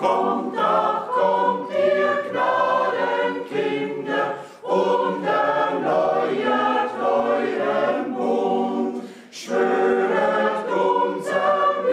Kommt, ach kommt, ihr Gnadenkinder, und erneuert euren Bund. Schwöret unserem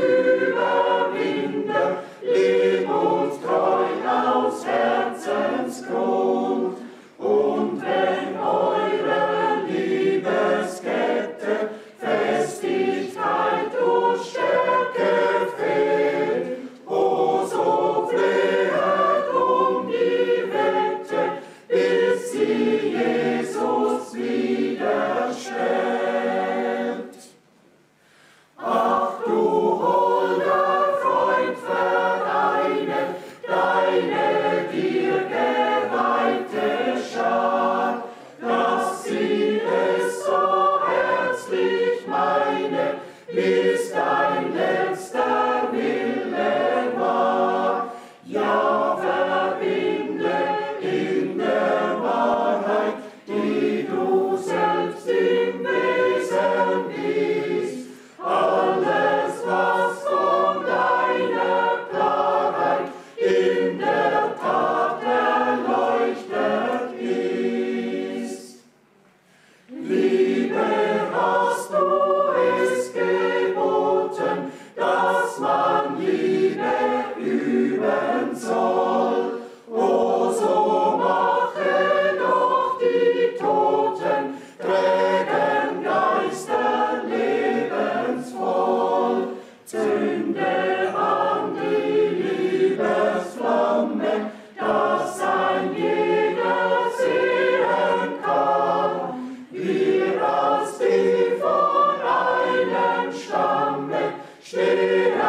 Überwinder, leb uns treu aus Herzensgrund. Und wenn eure Liebeskette Festigkeit und Stärke fehlt, o so flehet um die Wette, bis sie Jesus wiederstellt. Ach du holder Freund, vereine deine dir geweihte Schar, dass sie es so herzlich meine, bis dein letzter Wille war. Ja, verbinde in der Wahrheit, die du selbst im Wesen bist, alles, was von deiner Klarheit in der Tat erleuchtet ist. Liebe, hast du es geboten, dass man Liebe üben soll. O so mache doch die Toten, trägen Geister lebensvoll. Zünde an die Liebesflamme, dass ein jeder sehen kann. Wir als die von einem Stamme stehen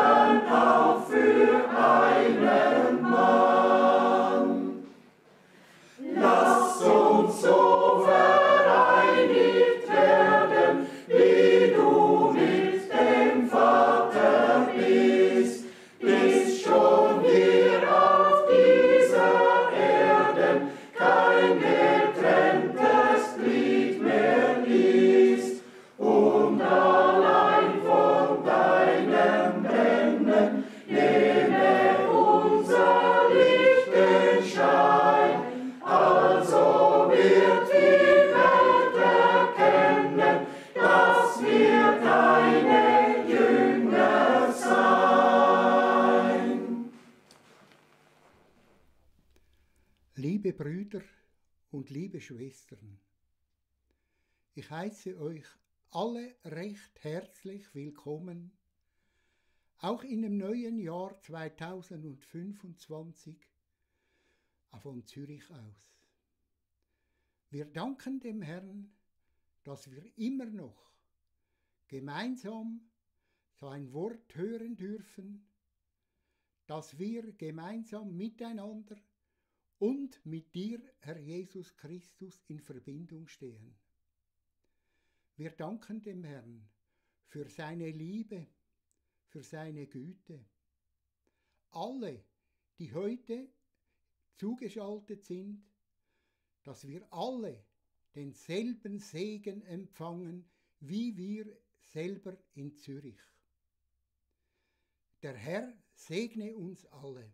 auf für einen Mann. Lass uns so vereinigt werden, wie du mit dem Vater bist, bis schon hier auf dieser Erde kein getrenntes Glied mehr ist, und allein von deinem Brennen nehme unser Licht den Schein. Also wird die Welt erkennen, dass wir deine Jünger sein. Liebe Brüder und liebe Schwestern, ich heiße euch alle recht herzlich willkommen, auch in dem neuen Jahr 2025 von Zürich aus. Wir danken dem Herrn, dass wir immer noch gemeinsam sein Wort hören dürfen, dass wir gemeinsam miteinander und mit dir, Herr Jesus Christus, in Verbindung stehen. Wir danken dem Herrn für seine Liebe, für seine Güte. Alle, die heute zugeschaltet sind, dass wir alle denselben Segen empfangen, wie wir selber in Zürich. Der Herr segne uns alle.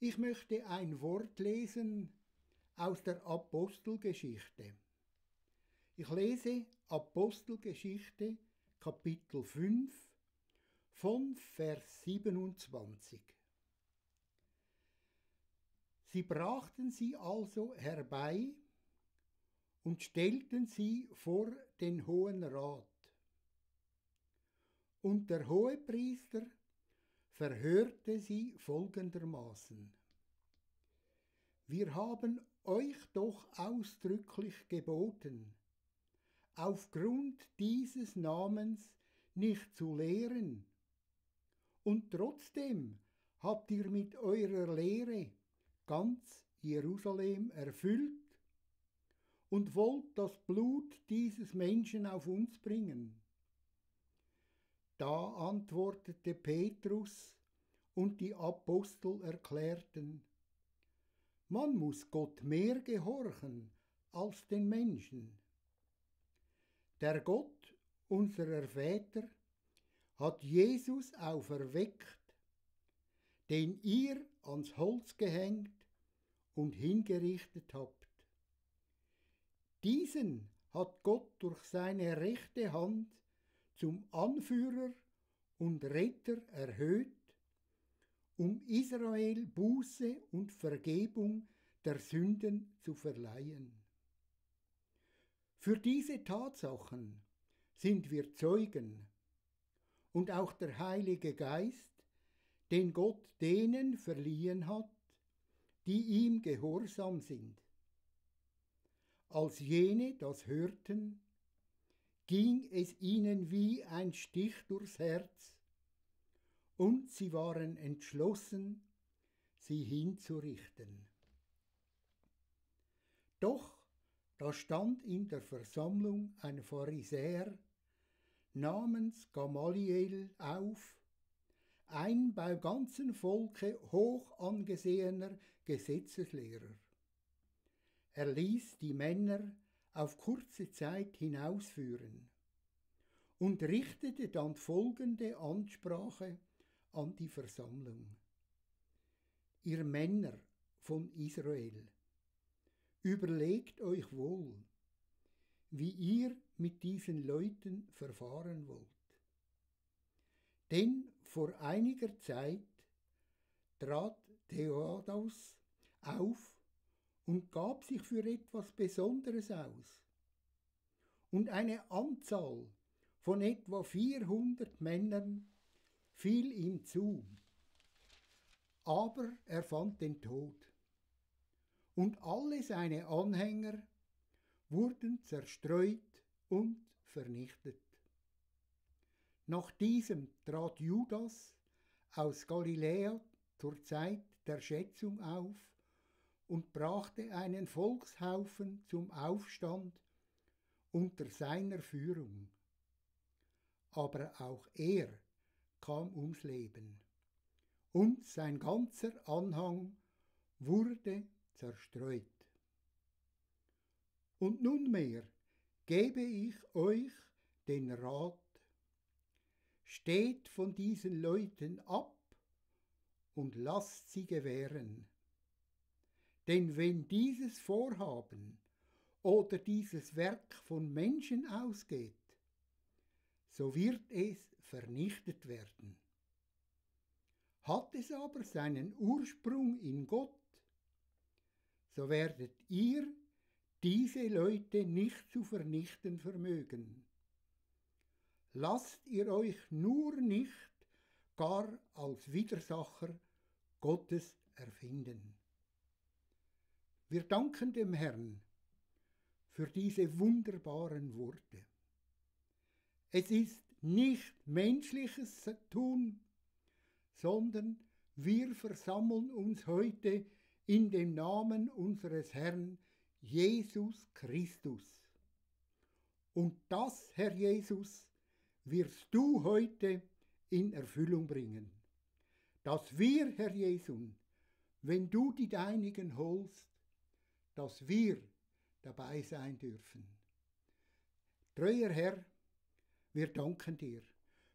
Ich möchte ein Wort lesen aus der Apostelgeschichte. Ich lese Apostelgeschichte Kapitel 5 von Vers 27. Sie brachten sie also herbei und stellten sie vor den Hohen Rat. Und der Hohepriester verhörte sie folgendermaßen: Wir haben euch doch ausdrücklich geboten, aufgrund dieses Namens nicht zu lehren, und trotzdem habt ihr mit eurer Lehre ganz Jerusalem erfüllt und wollt das Blut dieses Menschen auf uns bringen. Da antwortete Petrus und die Apostel erklärten: Man muss Gott mehr gehorchen als den Menschen. Der Gott unserer Väter hat Jesus auferweckt, den ihr ans Holz gehängt und hingerichtet habt. Diesen hat Gott durch seine rechte Hand zum Anführer und Retter erhöht, um Israel Buße und Vergebung der Sünden zu verleihen. Für diese Tatsachen sind wir Zeugen, und auch der Heilige Geist, den Gott denen verliehen hat, die ihm gehorsam sind. Als jene das hörten, ging es ihnen wie ein Stich durchs Herz, und sie waren entschlossen, sie hinzurichten. Doch da stand in der Versammlung ein Pharisäer namens Gamaliel auf, ein beim ganzen Volke hoch angesehener Gesetzeslehrer. Er ließ die Männer auf kurze Zeit hinausführen und richtete dann folgende Ansprache an die Versammlung. Ihr Männer von Israel, überlegt euch wohl, wie ihr mit diesen Leuten verfahren wollt. Denn vor einiger Zeit trat Theodos auf und gab sich für etwas Besonderes aus. Und eine Anzahl von etwa 400 Männern fiel ihm zu. Aber er fand den Tod. Und alle seine Anhänger wurden zerstreut und vernichtet. Nach diesem trat Judas aus Galiläa zur Zeit der Schätzung auf und brachte einen Volkshaufen zum Aufstand unter seiner Führung. Aber auch er kam ums Leben, und sein ganzer Anhang wurde zerstreut. Und nunmehr gebe ich euch den Rat: Steht von diesen Leuten ab und lasst sie gewähren. Denn wenn dieses Vorhaben oder dieses Werk von Menschen ausgeht, so wird es vernichtet werden. Hat es aber seinen Ursprung in Gott, so werdet ihr diese Leute nicht zu vernichten vermögen. Lasst ihr euch nur nicht gar als Widersacher Gottes erfinden. Wir danken dem Herrn für diese wunderbaren Worte. Es ist nicht menschliches Tun, sondern wir versammeln uns heute in dem Namen unseres Herrn Jesus Christus. Und das, Herr Jesus, wirst du heute in Erfüllung bringen. Dass wir, Herr Jesus, wenn du die Deinigen holst, dass wir dabei sein dürfen. Treuer Herr, wir danken dir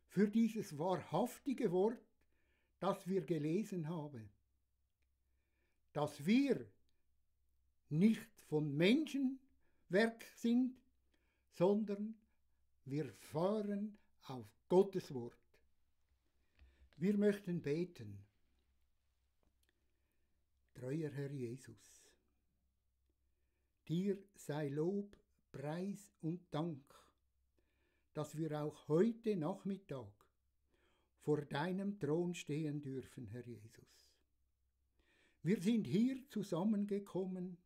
für dieses wahrhaftige Wort, das wir gelesen haben. Dass wir nicht von Menschenwerk sind, sondern wir fahren auf Gottes Wort. Wir möchten beten. Treuer Herr Jesus, dir sei Lob, Preis und Dank, dass wir auch heute Nachmittag vor deinem Thron stehen dürfen, Herr Jesus. Wir sind hier zusammengekommen,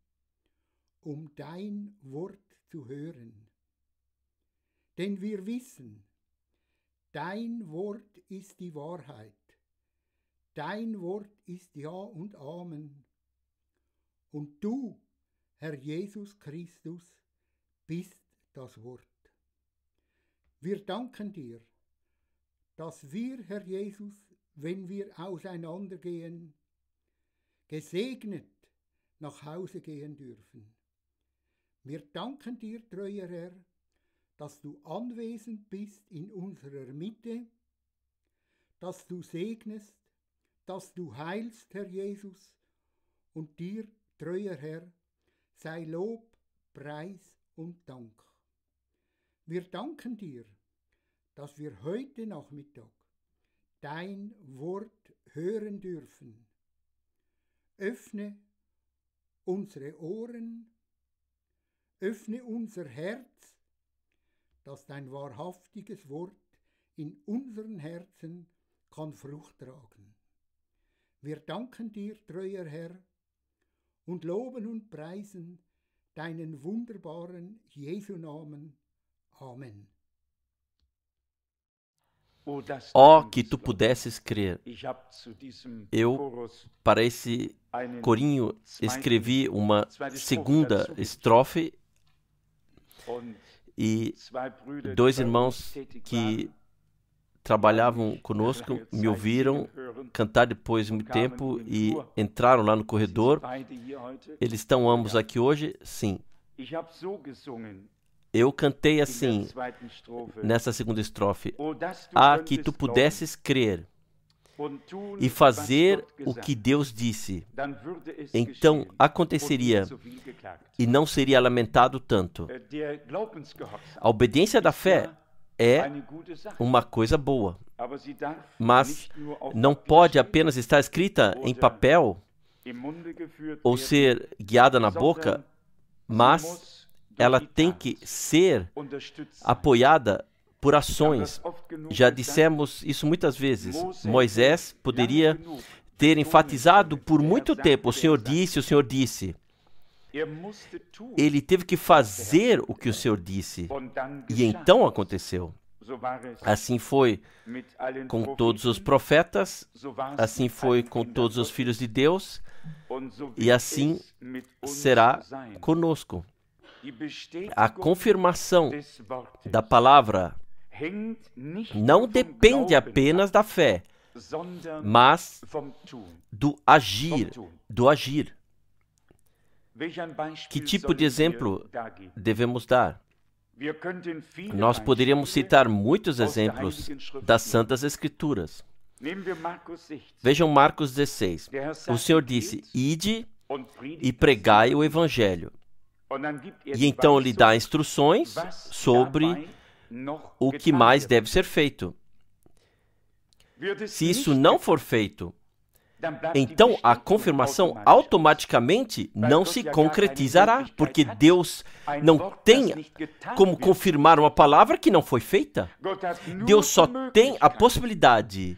um dein Wort zu hören. Denn wir wissen, dein Wort ist die Wahrheit. Dein Wort ist Ja und Amen. Und du, Herr Jesus Christus, bist das Wort. Wir danken dir, dass wir, Herr Jesus, wenn wir auseinandergehen, gesegnet nach Hause gehen dürfen. Wir danken dir, treuer Herr, dass du anwesend bist in unserer Mitte, dass du segnest, dass du heilst, Herr Jesus, und dir, treuer Herr, sei Lob, Preis und Dank. Wir danken dir, dass wir heute Nachmittag dein Wort hören dürfen. Öffne unsere Ohren, öffne unser Herz, dass dein wahrhaftiges Wort in unseren Herzen kann Frucht tragen. Wir danken dir, treuer Herr, und loben und preisen deinen wunderbaren Jesu-Namen. Amém. Ó, que tu pudesses crer. Eu, para esse corinho, escrevi uma segunda estrofe e dois irmãos que trabalhavam conosco me ouviram cantar depois de muito tempo e entraram lá no corredor. Eles estão ambos aqui hoje? Sim. Eu cantei assim, nessa segunda estrofe. Ah, que tu pudesses crer e fazer o que Deus disse. Então aconteceria e não seria lamentado tanto. A obediência da fé é uma coisa boa, mas não pode apenas estar escrita em papel ou ser guiada na boca, mas ela tem que ser apoiada por ações. Já dissemos isso muitas vezes. Moisés poderia ter enfatizado por muito tempo: o Senhor disse, o Senhor disse. Ele teve que fazer o que o Senhor disse, e então aconteceu. Assim foi com todos os profetas, assim foi com todos os filhos de Deus, e assim será conosco. A confirmação da palavra não depende apenas da fé, mas do agir, Que tipo de exemplo devemos dar? Nós poderíamos citar muitos exemplos das Santas Escrituras. Vejam Marcos 16. O Senhor disse: ide e pregai o Evangelho. E então lhe dá instruções sobre o que mais deve ser feito. Se isso não for feito, então a confirmação automaticamente não se concretizará, porque Deus não tem como confirmar uma palavra que não foi feita. Deus só tem a possibilidade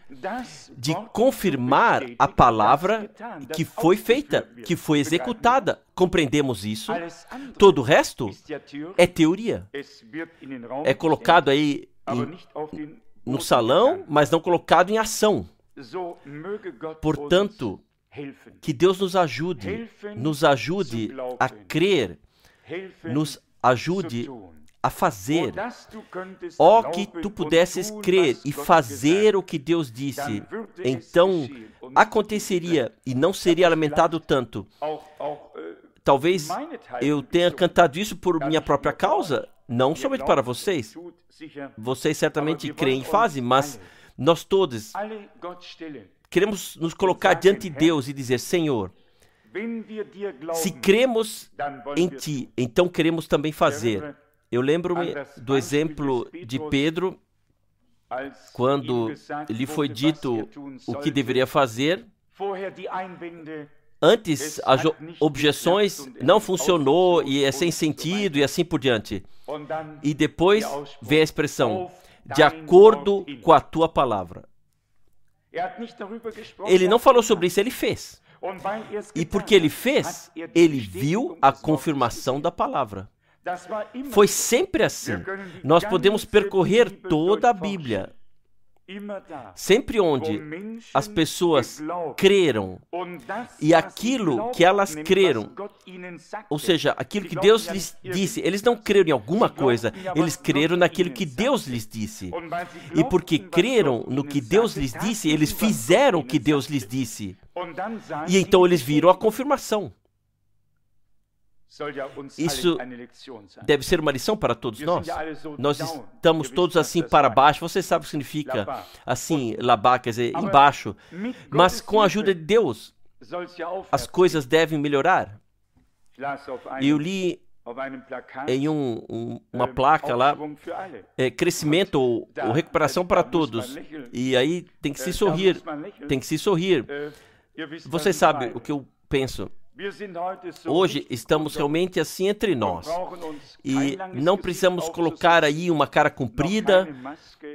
de confirmar a palavra que foi feita, que foi executada. Compreendemos isso? Todo o resto é teoria. É colocado aí no salão, mas não colocado em ação. Portanto, que Deus nos ajude a crer, nos ajude a fazer. Ó, que tu pudesses crer e fazer o que Deus disse, então aconteceria e não seria lamentado tanto. Talvez eu tenha cantado isso por minha própria causa, não somente para vocês. Vocês certamente creem e fazem, mas nós todos queremos nos colocar diante de Deus e dizer: Senhor, se cremos em Ti, então queremos também fazer. Eu lembro-me do exemplo de Pedro, quando lhe foi dito o que deveria fazer. Antes, as objeções não funcionou e é sem sentido e assim por diante. E depois vem a expressão: de acordo com a tua palavra. Ele não falou sobre isso, ele fez. E porque ele fez, ele viu a confirmação da palavra. Foi sempre assim. Nós podemos percorrer toda a Bíblia. Sempre onde as pessoas creram e aquilo que elas creram, ou seja, aquilo que Deus lhes disse, eles não creram em alguma coisa, eles creram naquilo que Deus lhes disse. E porque creram no que Deus lhes disse, eles fizeram o que Deus lhes disse. E então eles viram a confirmação. Isso deve ser uma lição para todos nós. Nós estamos todos assim para baixo. Você sabe o que significa assim, labá, quer dizer, embaixo. Mas com a ajuda de Deus, as coisas devem melhorar. Eu li em uma placa lá, crescimento ou recuperação para todos. E aí tem que se sorrir, tem que se sorrir. Você sabe o que eu penso. Hoje estamos realmente assim entre nós. E não precisamos colocar aí uma cara comprida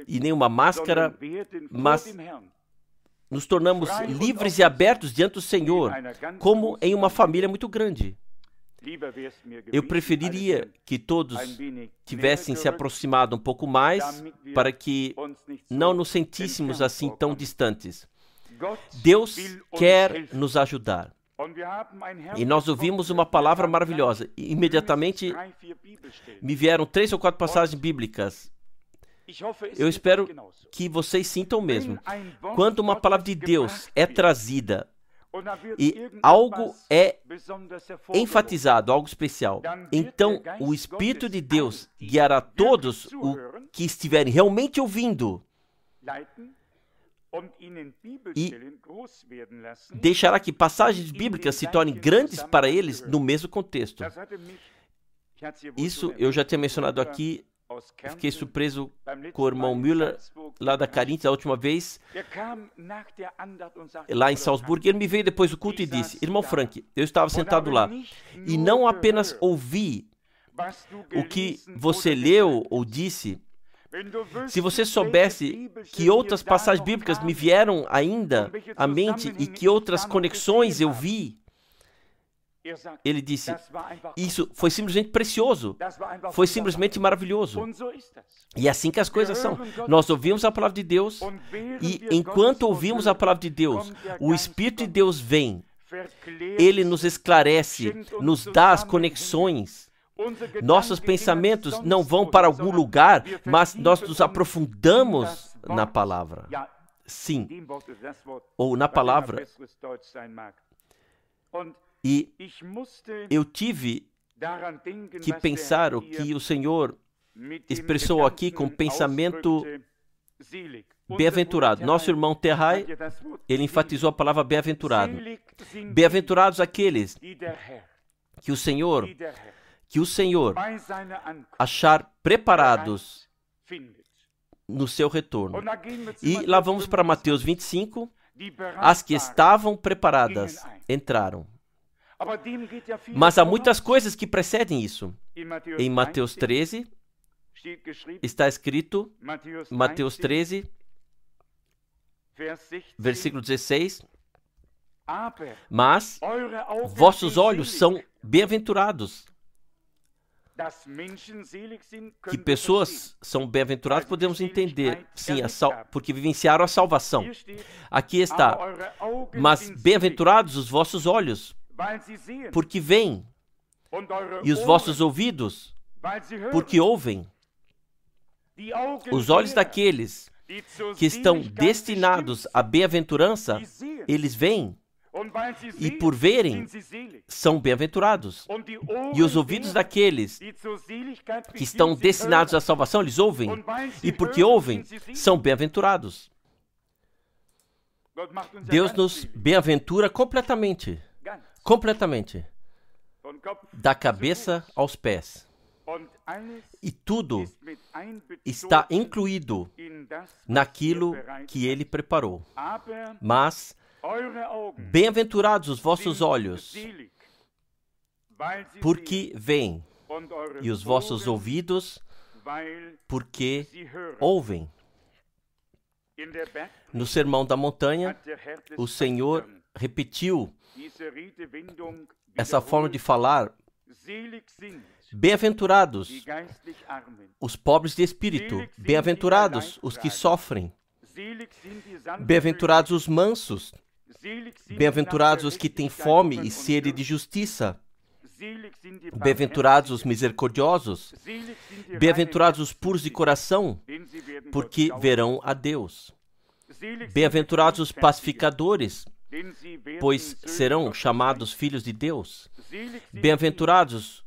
e nem uma máscara, mas nos tornamos livres e abertos diante do Senhor, como em uma família muito grande. Eu preferiria que todos tivessem se aproximado um pouco mais para que não nos sentíssemos assim tão distantes. Deus quer nos ajudar. E nós ouvimos uma palavra maravilhosa. E imediatamente me vieram 3 ou 4 passagens bíblicas. Eu espero que vocês sintam o mesmo. Quando uma palavra de Deus é trazida e algo é enfatizado, algo especial, então o Espírito de Deus guiará todos os que estiverem realmente ouvindo e deixará que passagens bíblicas se tornem grandes para eles no mesmo contexto. Isso eu já tinha mencionado aqui. Fiquei surpreso com o irmão Müller, lá da Carinth, da última vez, lá em Salzburg. Ele me veio depois do culto e disse: irmão Frank, eu estava sentado lá e não apenas ouvi o que você leu ou disse. Se você soubesse que outras passagens bíblicas me vieram ainda à mente e que outras conexões eu vi, ele disse, isso foi simplesmente precioso, foi simplesmente maravilhoso. E é assim que as coisas são. Nós ouvimos a palavra de Deus e enquanto ouvimos a palavra de Deus, o Espírito de Deus vem, ele nos esclarece, nos dá as conexões. Nossos pensamentos não vão para algum lugar, mas nós nos aprofundamos na palavra. Sim, ou na palavra. E eu tive que pensar o que o Senhor expressou aqui com pensamento bem-aventurado. Nosso irmão Terrai, ele enfatizou a palavra bem-aventurado. Bem-aventurados aqueles que o Senhor achar preparados no seu retorno. E lá vamos para Mateus 25. As que estavam preparadas entraram. Mas há muitas coisas que precedem isso. Em Mateus 13, está escrito, Mateus 13, versículo 16, mas vossos olhos são bem-aventurados. Que pessoas são bem-aventuradas, podemos entender, sim, porque vivenciaram a salvação. Aqui está, mas bem-aventurados os vossos olhos, porque veem, e os vossos ouvidos, porque ouvem. Os olhos daqueles que estão destinados à bem-aventurança, eles veem, e por verem, são bem-aventurados. E os ouvidos daqueles que estão destinados à salvação, eles ouvem, e porque ouvem, são bem-aventurados. Deus nos bem-aventura completamente. Completamente, da cabeça aos pés. E tudo está incluído naquilo que Ele preparou. Mas, bem-aventurados os vossos olhos, porque veem, e os vossos ouvidos, porque ouvem. No Sermão da Montanha, o Senhor repetiu essa forma de falar. Bem-aventurados os pobres de espírito, bem-aventurados os que sofrem, bem-aventurados os mansos, bem-aventurados os que têm fome e sede de justiça, bem-aventurados os misericordiosos, bem-aventurados os puros de coração, porque verão a Deus. Bem-aventurados os pacificadores, pois serão chamados filhos de Deus. Bem-aventurados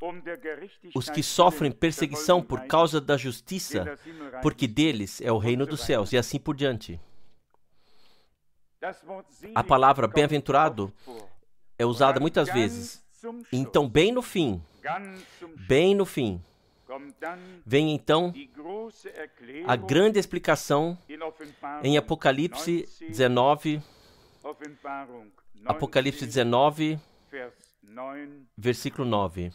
os que sofrem perseguição por causa da justiça, porque deles é o reino dos céus, e assim por diante. A palavra bem-aventurado é usada muitas vezes. Então, bem no fim, vem então a grande explicação em Apocalipse 19, versículo 9.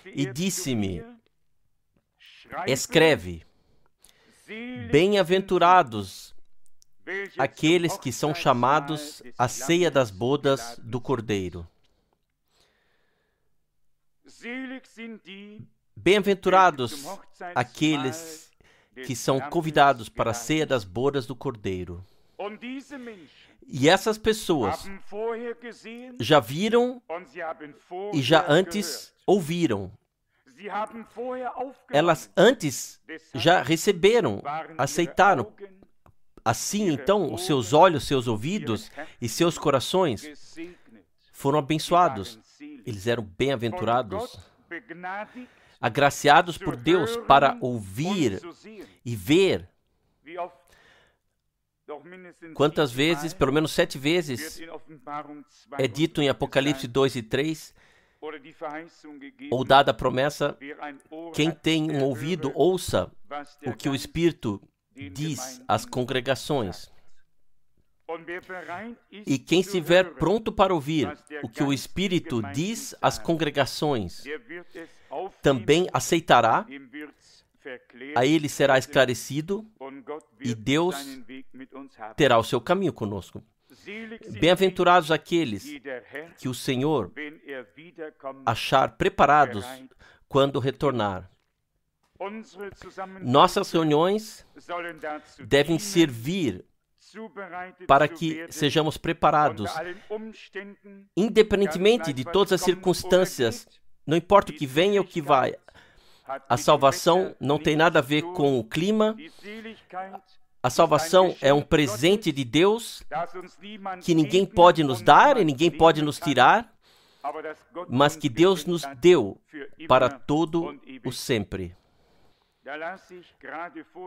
E disse-me, escreve, bem-aventurados aqueles que são chamados à ceia das bodas do Cordeiro. Bem-aventurados aqueles que são convidados para a ceia das bodas do Cordeiro. E essas pessoas já viram e já antes ouviram. Elas antes já receberam, aceitaram. Assim, então, os seus olhos, seus ouvidos e seus corações foram abençoados. Eles eram bem-aventurados, agraciados por Deus para ouvir e ver. Quantas vezes, pelo menos 7 vezes, é dito em Apocalipse 2 e 3, ou dada a promessa, quem tem um ouvido, ouça o que o Espírito diz às congregações. E quem estiver pronto para ouvir o que o Espírito diz às congregações, também aceitará, a ele será esclarecido e Deus terá o seu caminho conosco. Bem-aventurados aqueles que o Senhor achar preparados quando retornar. Nossas reuniões devem servir para que sejamos preparados, independentemente de todas as circunstâncias, não importa o que venha ou o que vai. A salvação não tem nada a ver com o clima. A salvação é um presente de Deus que ninguém pode nos dar e ninguém pode nos tirar, mas que Deus nos deu para todo o sempre.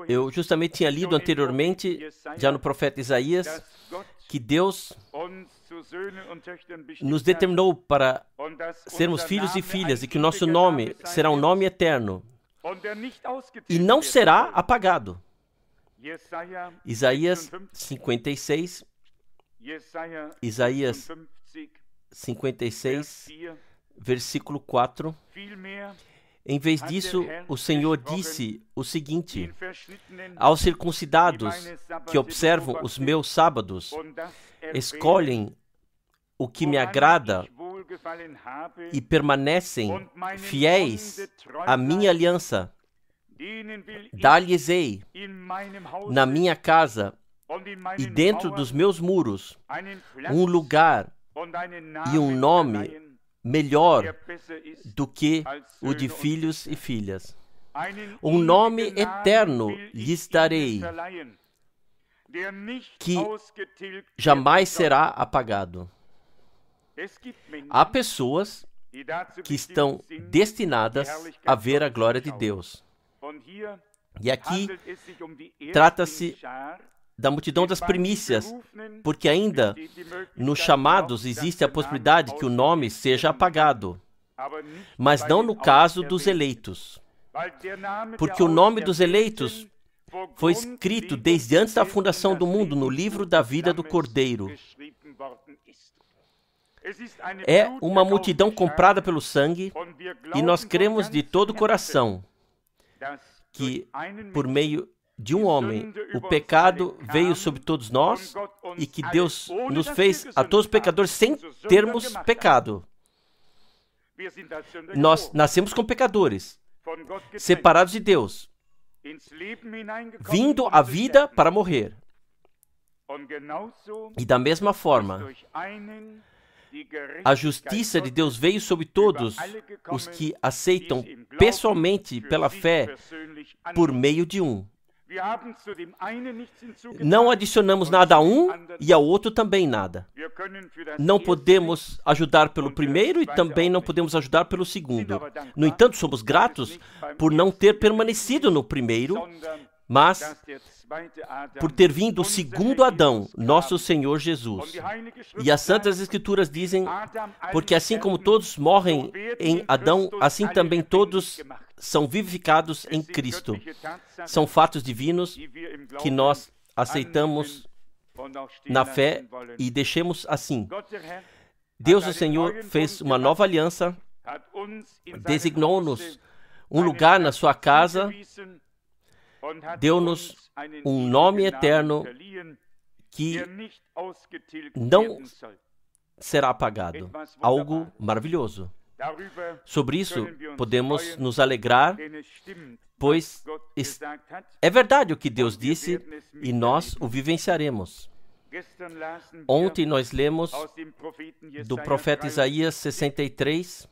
Eu justamente tinha lido anteriormente, já no profeta Isaías, que Deus nos determinou para sermos filhos e filhas e que o nosso nome será um nome eterno e não será apagado. Isaías 56, versículo 4. Em vez disso, o Senhor disse o seguinte: aos circuncidados que observam os meus sábados, escolhem o que me agrada e permanecem fiéis à minha aliança, dar-lhes-ei na minha casa e dentro dos meus muros um lugar e um nome melhor do que o de filhos e filhas. Um nome eterno lhes darei, que jamais será apagado. Há pessoas que estão destinadas a ver a glória de Deus. E aqui trata-se da multidão das primícias, porque ainda nos chamados existe a possibilidade que o nome seja apagado, mas não no caso dos eleitos, porque o nome dos eleitos foi escrito desde antes da fundação do mundo no livro da vida do Cordeiro. É uma multidão comprada pelo sangue, e nós cremos de todo o coração que, por meio de um homem, o pecado veio sobre todos nós e que Deus nos fez a todos pecadores sem termos pecado. Nós nascemos como pecadores, separados de Deus, vindo à vida para morrer. E da mesma forma, a justiça de Deus veio sobre todos os que aceitam pessoalmente pela fé por meio de um. Não adicionamos nada a um e ao outro também nada. não podemos ajudar pelo primeiro e também não podemos ajudar pelo segundo. No entanto, somos gratos por não ter permanecido no primeiro, mas por ter vindo o segundo Adão, nosso Senhor Jesus. E as Santas Escrituras dizem, porque assim como todos morrem em Adão, assim também todos são vivificados em Cristo. São fatos divinos que nós aceitamos na fé e deixemos assim. Deus, o Senhor, fez uma nova aliança, designou-nos um lugar na sua casa, deu-nos um nome eterno que não será apagado. Algo maravilhoso. Sobre isso, podemos nos alegrar, pois é verdade o que Deus disse e nós o vivenciaremos. Ontem nós lemos do profeta Isaías 63.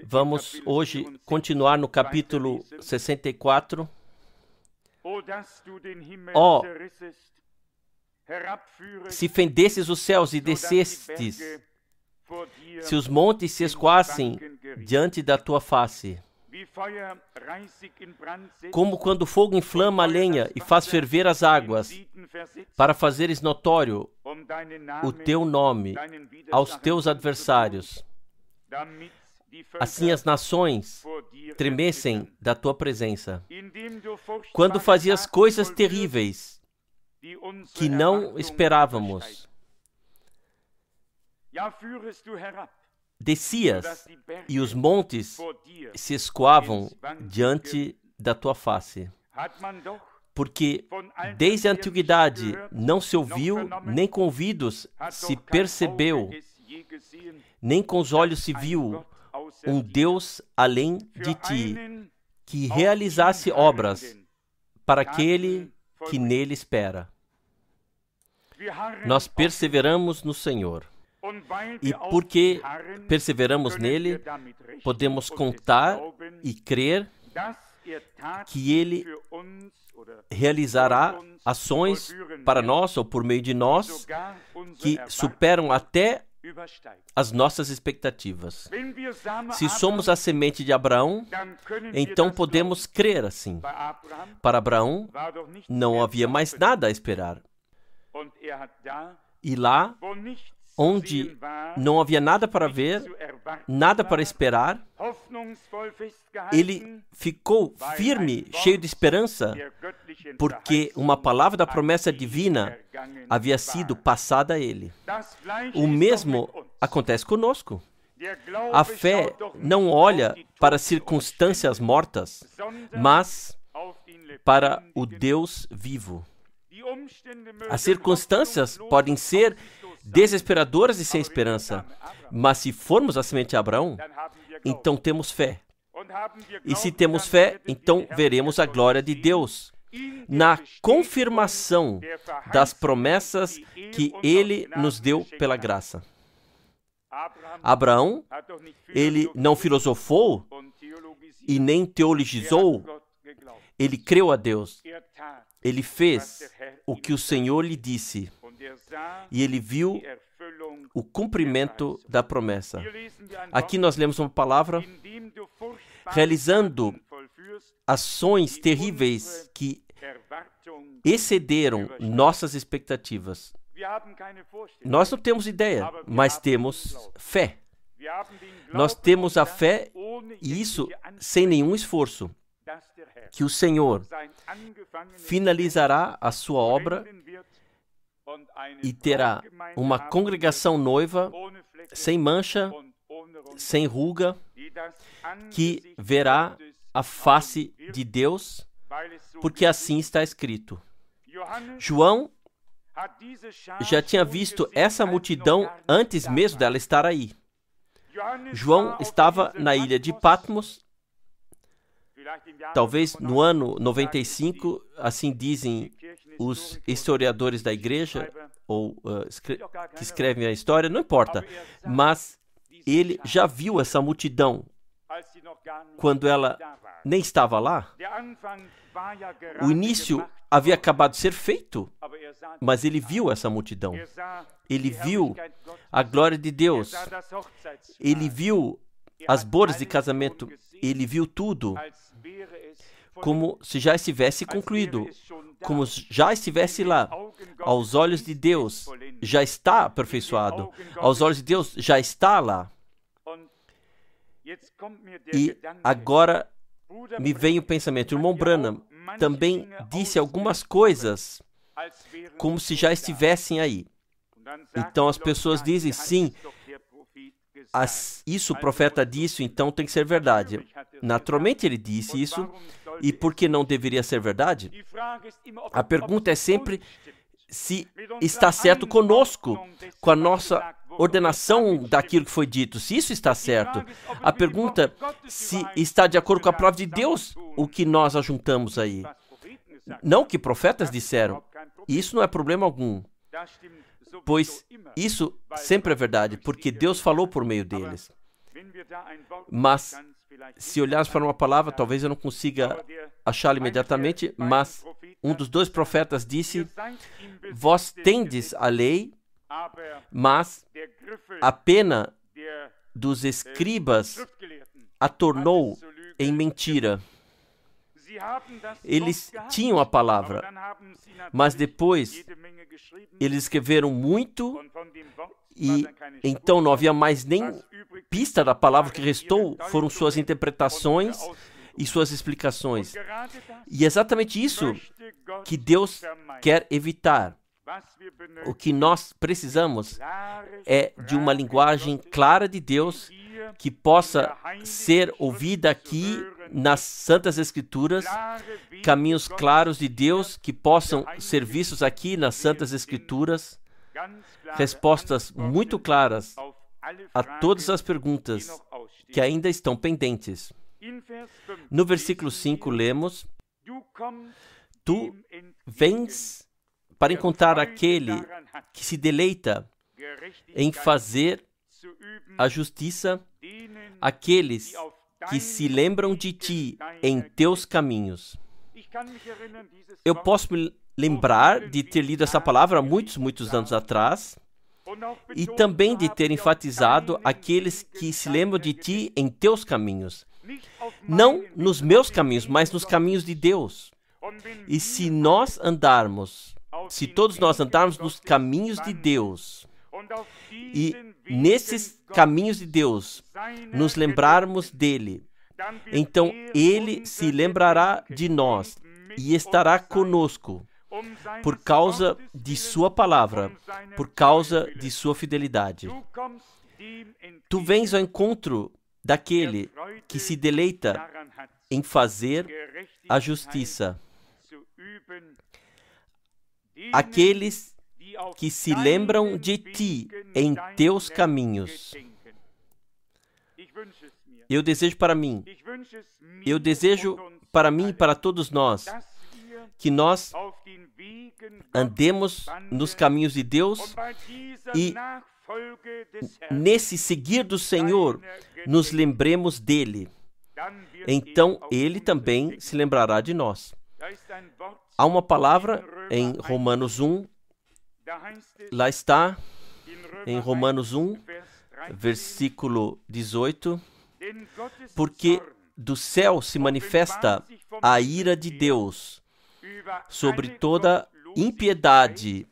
Vamos hoje continuar no capítulo 64. Ó, se fendesses os céus e descestes, se os montes se escoassem diante da tua face, como quando o fogo inflama a lenha e faz ferver as águas, para fazeres notório o teu nome aos teus adversários, assim as nações tremessem da tua presença. Quando fazias coisas terríveis que não esperávamos, descias e os montes se escoavam diante da tua face. Porque desde a antiguidade não se ouviu, nem com ouvidos se percebeu, nem com os olhos se viu um Deus além de ti, que realizasse obras para aquele que nele espera. Nós perseveramos no Senhor. E porque perseveramos nele, podemos contar e crer que ele realizará ações para nós ou por meio de nós que superam até as nossas expectativas. Se somos a semente de Abraão, então podemos crer assim. Para Abraão, não havia mais nada a esperar. E lá, onde não havia nada para ver, nada para esperar, ele ficou firme, cheio de esperança, porque uma palavra da promessa divina havia sido passada a ele. O mesmo acontece conosco. A fé não olha para circunstâncias mortas, mas para o Deus vivo. As circunstâncias podem ser desesperadoras e sem esperança, mas se formos a semente de Abraão, então temos fé. E se temos fé, então veremos a glória de Deus na confirmação das promessas que ele nos deu pela graça. Abraão, ele não filosofou e nem teologizou, ele creu a Deus. Ele fez o que o Senhor lhe disse e ele viu o cumprimento da promessa. Aqui nós lemos uma palavra, realizando ações terríveis que excederam nossas expectativas. Nós não temos ideia, mas temos fé. Nós temos a fé, e isso sem nenhum esforço, que o Senhor finalizará a sua obra e terá uma congregação noiva, sem mancha, sem ruga, que verá a face de Deus, porque assim está escrito. João já tinha visto essa multidão antes mesmo dela estar aí. João estava na ilha de Patmos, talvez no ano 95, assim dizem os historiadores da igreja, ou que escrevem a história, não importa, mas ele já viu essa multidão quando ela nem estava lá. O início havia acabado de ser feito, mas ele viu essa multidão. Ele viu a glória de Deus. Ele viu as bodas de casamento. Ele viu tudo como se já estivesse concluído, como já estivesse lá. Aos olhos de Deus, já está aperfeiçoado. Aos olhos de Deus, já está lá. E agora me vem o pensamento, o irmão Branham também disse algumas coisas como se já estivessem aí. Então as pessoas dizem, sim, isso o profeta disse, então tem que ser verdade. Naturalmente ele disse isso, e por que não deveria ser verdade? A pergunta é sempre se está certo conosco, com a nossa ordenação daquilo que foi dito, se isso está certo. A pergunta é se está de acordo com a palavra de Deus o que nós ajuntamos aí. Não o que profetas disseram. Isso não é problema algum, pois isso sempre é verdade, porque Deus falou por meio deles. Mas, se olharmos para uma palavra, talvez eu não consiga achá-la imediatamente, mas um dos dois profetas disse, vós tendes a lei, mas a pena dos escribas a tornou em mentira. Eles tinham a palavra, mas depois eles escreveram muito e então não havia mais nem pista da palavra. Que restou foram suas interpretações e suas explicações. E é exatamente isso que Deus quer evitar. O que nós precisamos é de uma linguagem clara de Deus que possa ser ouvida aqui nas Santas Escrituras, caminhos claros de Deus que possam ser vistos aqui nas Santas Escrituras, respostas muito claras a todas as perguntas que ainda estão pendentes. No versículo 5 lemos, tu vens para encontrar aquele que se deleita em fazer a justiça, aqueles que se lembram de ti em teus caminhos. Eu posso me lembrar de ter lido essa palavra há muitos anos atrás e também de ter enfatizado aqueles que se lembram de ti em teus caminhos. Não nos meus caminhos, mas nos caminhos de Deus. E se todos nós andarmos nos caminhos de Deus, e nesses caminhos de Deus nos lembrarmos dele, então ele se lembrará de nós e estará conosco por causa de sua palavra, por causa de sua fidelidade. Tu vens ao encontro daquele que se deleita em fazer a justiça, aqueles que se lembram de ti em teus caminhos. Eu desejo para mim, e para todos nós, que nós andemos nos caminhos de Deus e nesse seguir do Senhor nos lembremos dele. Então ele também se lembrará de nós. Há uma palavra em Romanos 1, lá está, em Romanos 1, versículo 18, porque do céu se manifesta a ira de Deus sobre toda impiedade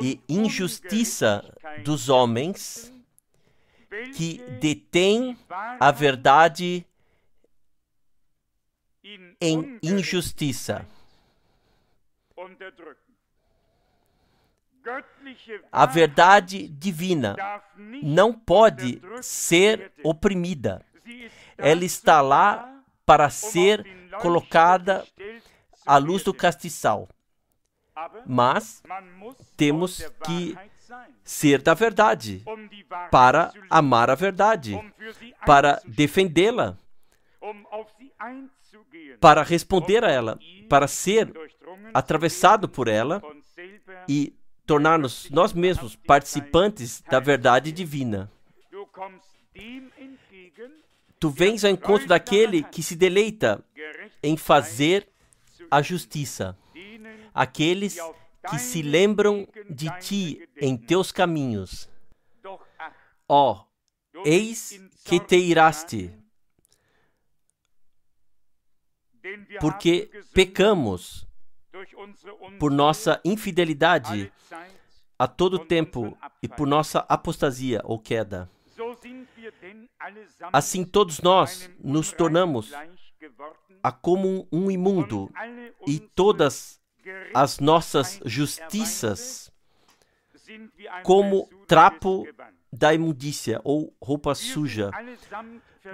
e injustiça dos homens que detêm a verdade em injustiça. A verdade divina não pode ser oprimida. Ela está lá para ser colocada à luz do castiçal. Mas temos que ser da verdade, para amar a verdade, para defendê-la, para responder a ela, para ser atravessado por ela e tornar-nos nós mesmos participantes da verdade divina. Tu vens ao encontro daquele que se deleita em fazer a justiça. Aqueles que se lembram de ti em teus caminhos. Ó, eis que te iraste, porque pecamos por nossa infidelidade a todo tempo e por nossa apostasia ou queda. Assim todos nós nos tornamos a como um imundo, e todas as nossas justiças como trapo da imundícia ou roupa suja.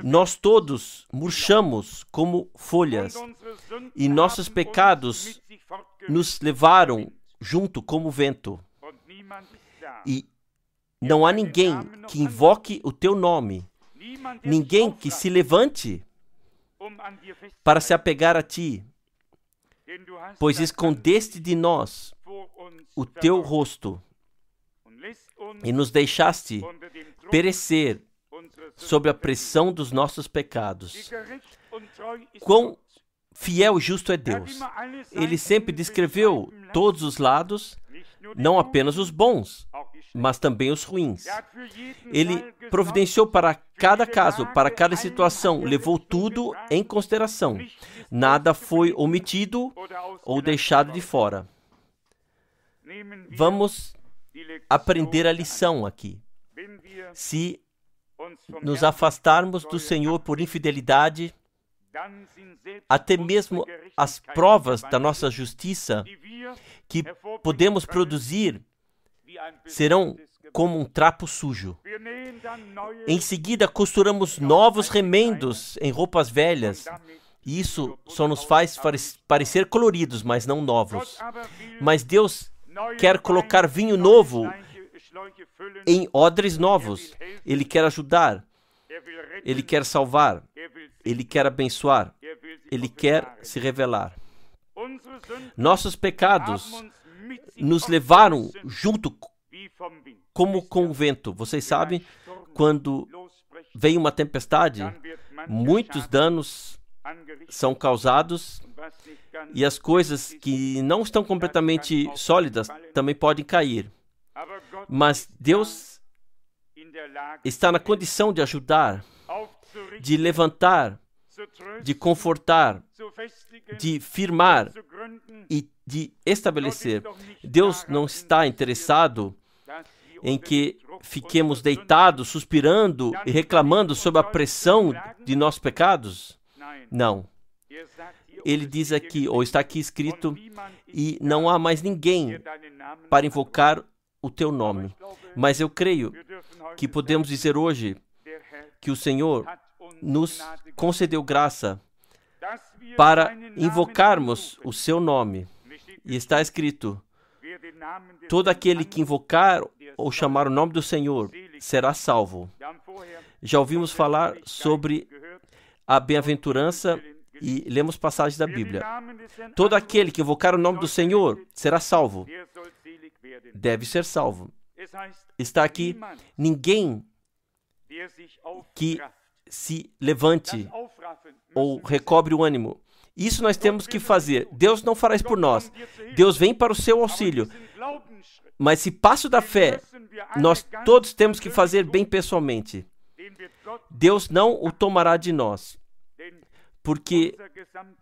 Nós todos murchamos como folhas, e nossos pecados nos levaram junto como vento. E não há ninguém que invoque o teu nome, ninguém que se levante para se apegar a ti, pois escondeste de nós o teu rosto e nos deixaste perecer sob a pressão dos nossos pecados. Quão fiel e justo é Deus! Ele sempre descreveu todos os lados, não apenas os bons, mas também os ruins. Ele providenciou para cada caso, para cada situação, levou tudo em consideração. Nada foi omitido ou deixado de fora. Vamos aprender a lição aqui. Se nos afastarmos do Senhor por infidelidade, até mesmo as provas da nossa justiça que podemos produzir serão como um trapo sujo. Em seguida, costuramos novos remendos em roupas velhas, e isso só nos faz parecer coloridos, mas não novos. Mas Deus quer colocar vinho novo em odres novos. Ele quer ajudar, Ele quer salvar, Ele quer abençoar, Ele quer se revelar. Nossos pecados nos levaram junto como com o vento. Vocês sabem, quando vem uma tempestade, muitos danos são causados, e as coisas que não estão completamente sólidas também podem cair. Mas Deus está na condição de ajudar, de levantar, de confortar, de firmar e de estabelecer. Deus não está interessado em que fiquemos deitados, suspirando e reclamando sob a pressão de nossos pecados. Não. Ele diz aqui, ou está aqui escrito, e não há mais ninguém para invocar o teu nome. Mas eu creio que podemos dizer hoje que o Senhor nos concedeu graça para invocarmos o seu nome. E está escrito, todo aquele que invocar ou chamar o nome do Senhor será salvo. Já ouvimos falar sobre a bem-aventurança e lemos passagens da Bíblia. Todo aquele que invocar o nome do Senhor será salvo. Deve ser salvo. Está aqui, ninguém que se levante ou recobre o ânimo. Isso nós temos que fazer. Deus não fará isso por nós. Deus vem para o seu auxílio. Mas esse passo da fé, nós todos temos que fazer bem pessoalmente. Deus não o tomará de nós, porque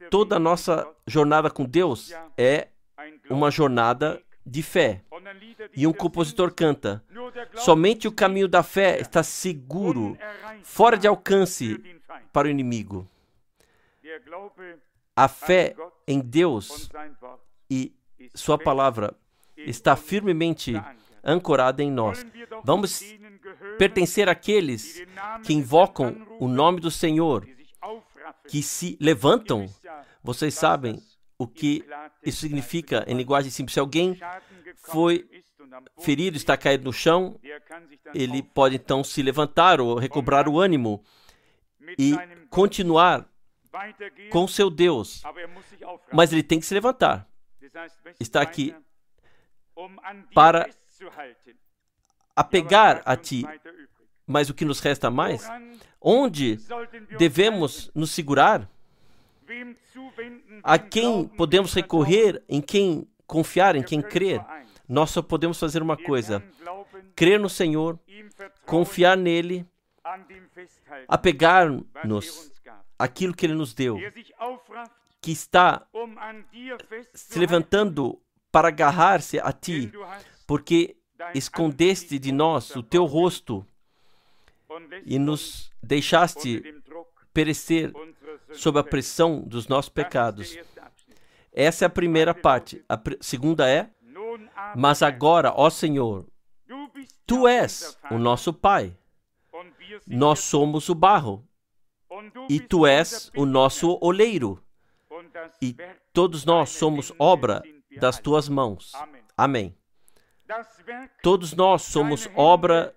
toda a nossa jornada com Deus é uma jornada de fé. E um compositor canta, somente o caminho da fé está seguro, fora de alcance para o inimigo. A fé em Deus e sua palavra está firmemente ancorada em nós. Vamos pertencer àqueles que invocam o nome do Senhor, que se levantam. Vocês sabem o que isso significa em linguagem simples. Se alguém foi ferido, está caído no chão, ele pode então se levantar ou recobrar o ânimo e continuar com seu Deus. Mas ele tem que se levantar. Está aqui para apegar a ti. Mas o que nos resta mais? Onde devemos nos segurar? A quem podemos recorrer, em quem confiar, em quem crer? Nós só podemos fazer uma coisa: crer no Senhor, confiar nele, apegar-nos àquilo que Ele nos deu, que está se levantando para agarrar-se a Ti, porque escondeste de nós o Teu rosto e nos deixaste perecer sob a pressão dos nossos pecados. Essa é a primeira parte. A segunda é: mas agora, ó Senhor, Tu és o nosso Pai. Nós somos o barro e Tu és o nosso oleiro. E todos nós somos obra das Tuas mãos. Amém. Todos nós somos obra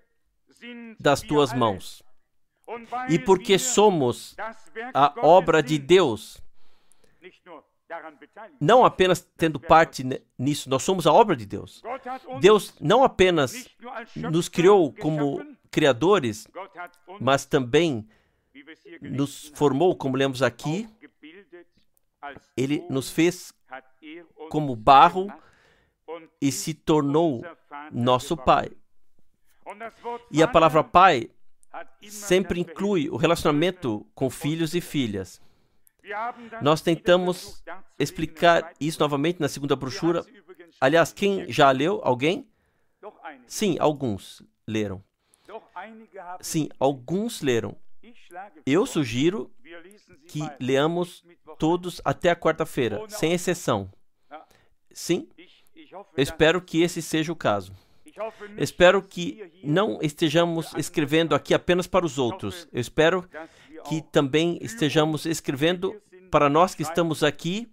das Tuas mãos. E porque somos a obra de Deus, não apenas tendo parte nisso, nós somos a obra de Deus. Deus não apenas nos criou como criadores, mas também nos formou, como lemos aqui. Ele nos fez como barro e se tornou nosso Pai. E a palavra Pai sempre inclui o relacionamento com filhos e filhas. Nós tentamos explicar isso novamente na segunda brochura. Aliás, quem já leu? Alguém? Sim, alguns leram. Sim, alguns leram. Eu sugiro que leamos todos até a quarta-feira, sem exceção. Sim, espero que esse seja o caso. Espero que não estejamos escrevendo aqui apenas para os outros. Eu espero que também estejamos escrevendo para nós que estamos aqui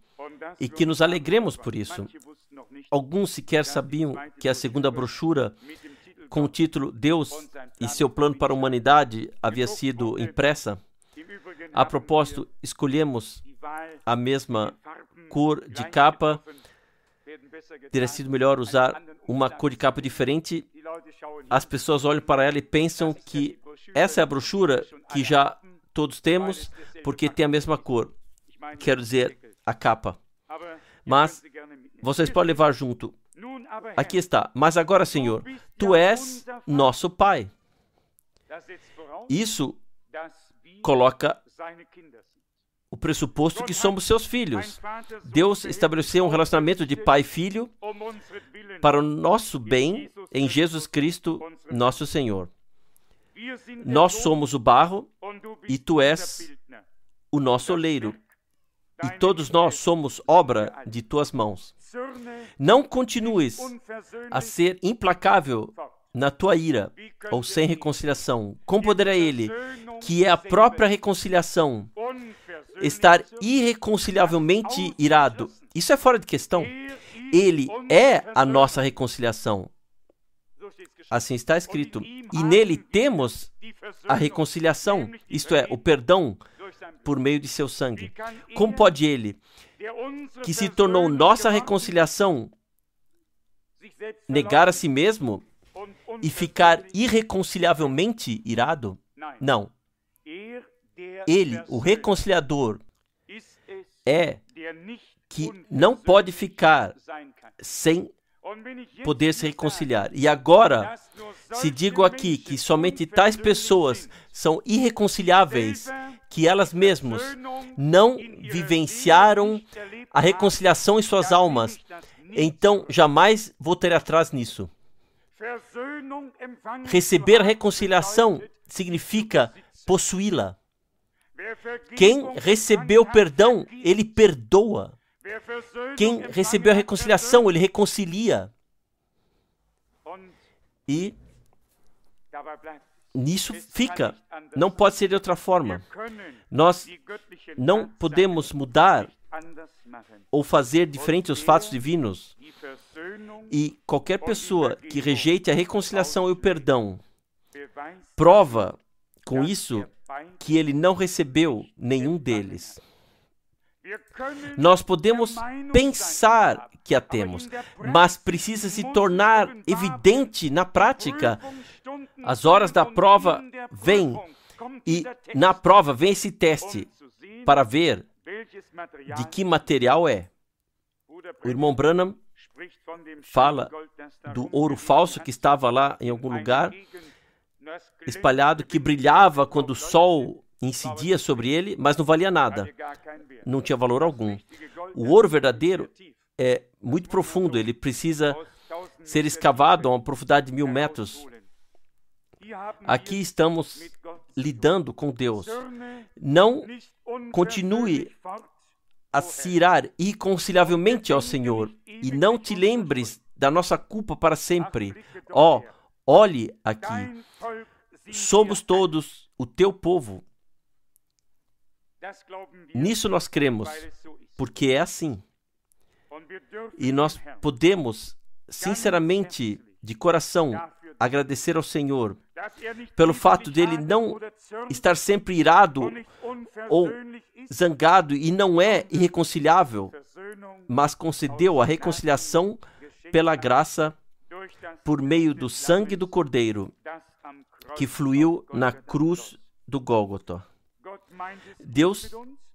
e que nos alegremos por isso. Alguns sequer sabiam que a segunda brochura, com o título Deus e seu plano para a humanidade, havia sido impressa. A propósito, escolhemos a mesma cor de capa. Teria sido melhor usar uma cor de capa diferente. As pessoas olham para ela e pensam que essa é a brochura que já todos temos, porque tem a mesma cor. Quero dizer, a capa. Mas vocês podem levar junto. Aqui está. Mas agora, Senhor, Tu és nosso Pai. Isso coloca o pressuposto que somos seus filhos. Deus estabeleceu um relacionamento de pai e filho para o nosso bem em Jesus Cristo, nosso Senhor. Nós somos o barro e Tu és o nosso oleiro. E todos nós somos obra de Tuas mãos. Não continues a ser implacável na tua ira ou sem reconciliação. Como poderá Ele, que é a própria reconciliação, estar irreconciliavelmente irado? Isso é fora de questão. Ele é a nossa reconciliação. Assim está escrito. E nele temos a reconciliação, isto é, o perdão por meio de seu sangue. Como pode Ele, que se tornou nossa reconciliação, negar a si mesmo e ficar irreconciliavelmente irado? Não. Ele, o reconciliador, é que não pode ficar sem poder se reconciliar. E agora, se digo aqui que somente tais pessoas são irreconciliáveis, que elas mesmas não vivenciaram a reconciliação em suas almas, então jamais voltarei atrás nisso. Receber a reconciliação significa possuí-la. Quem recebeu perdão, ele perdoa. Quem recebeu a reconciliação, ele reconcilia. E nisso fica. Não pode ser de outra forma. Nós não podemos mudar ou fazer diferente os fatos divinos. E qualquer pessoa que rejeite a reconciliação e o perdão prova com isso que ele não recebeu nenhum deles. Nós podemos pensar que a temos, mas precisa se tornar evidente na prática. As horas da prova vêm, e na prova vem esse teste para ver de que material é. O irmão Branham fala do ouro falso que estava lá em algum lugar, espalhado, que brilhava quando o sol incidia sobre ele, mas não valia nada. Não tinha valor algum. O ouro verdadeiro é muito profundo, ele precisa ser escavado a uma profundidade de 1000 metros. Aqui estamos lidando com Deus. Não continue a se irar irreconciliavelmente ao Senhor e não te lembres da nossa culpa para sempre. Olhe aqui. Somos todos o teu povo. Nisso nós cremos, porque é assim. E nós podemos, sinceramente, de coração, agradecer ao Senhor pelo fato dele não estar sempre irado ou zangado e não é irreconciliável, mas concedeu a reconciliação pela graça por meio do sangue do Cordeiro que fluiu na cruz do Gólgota. Deus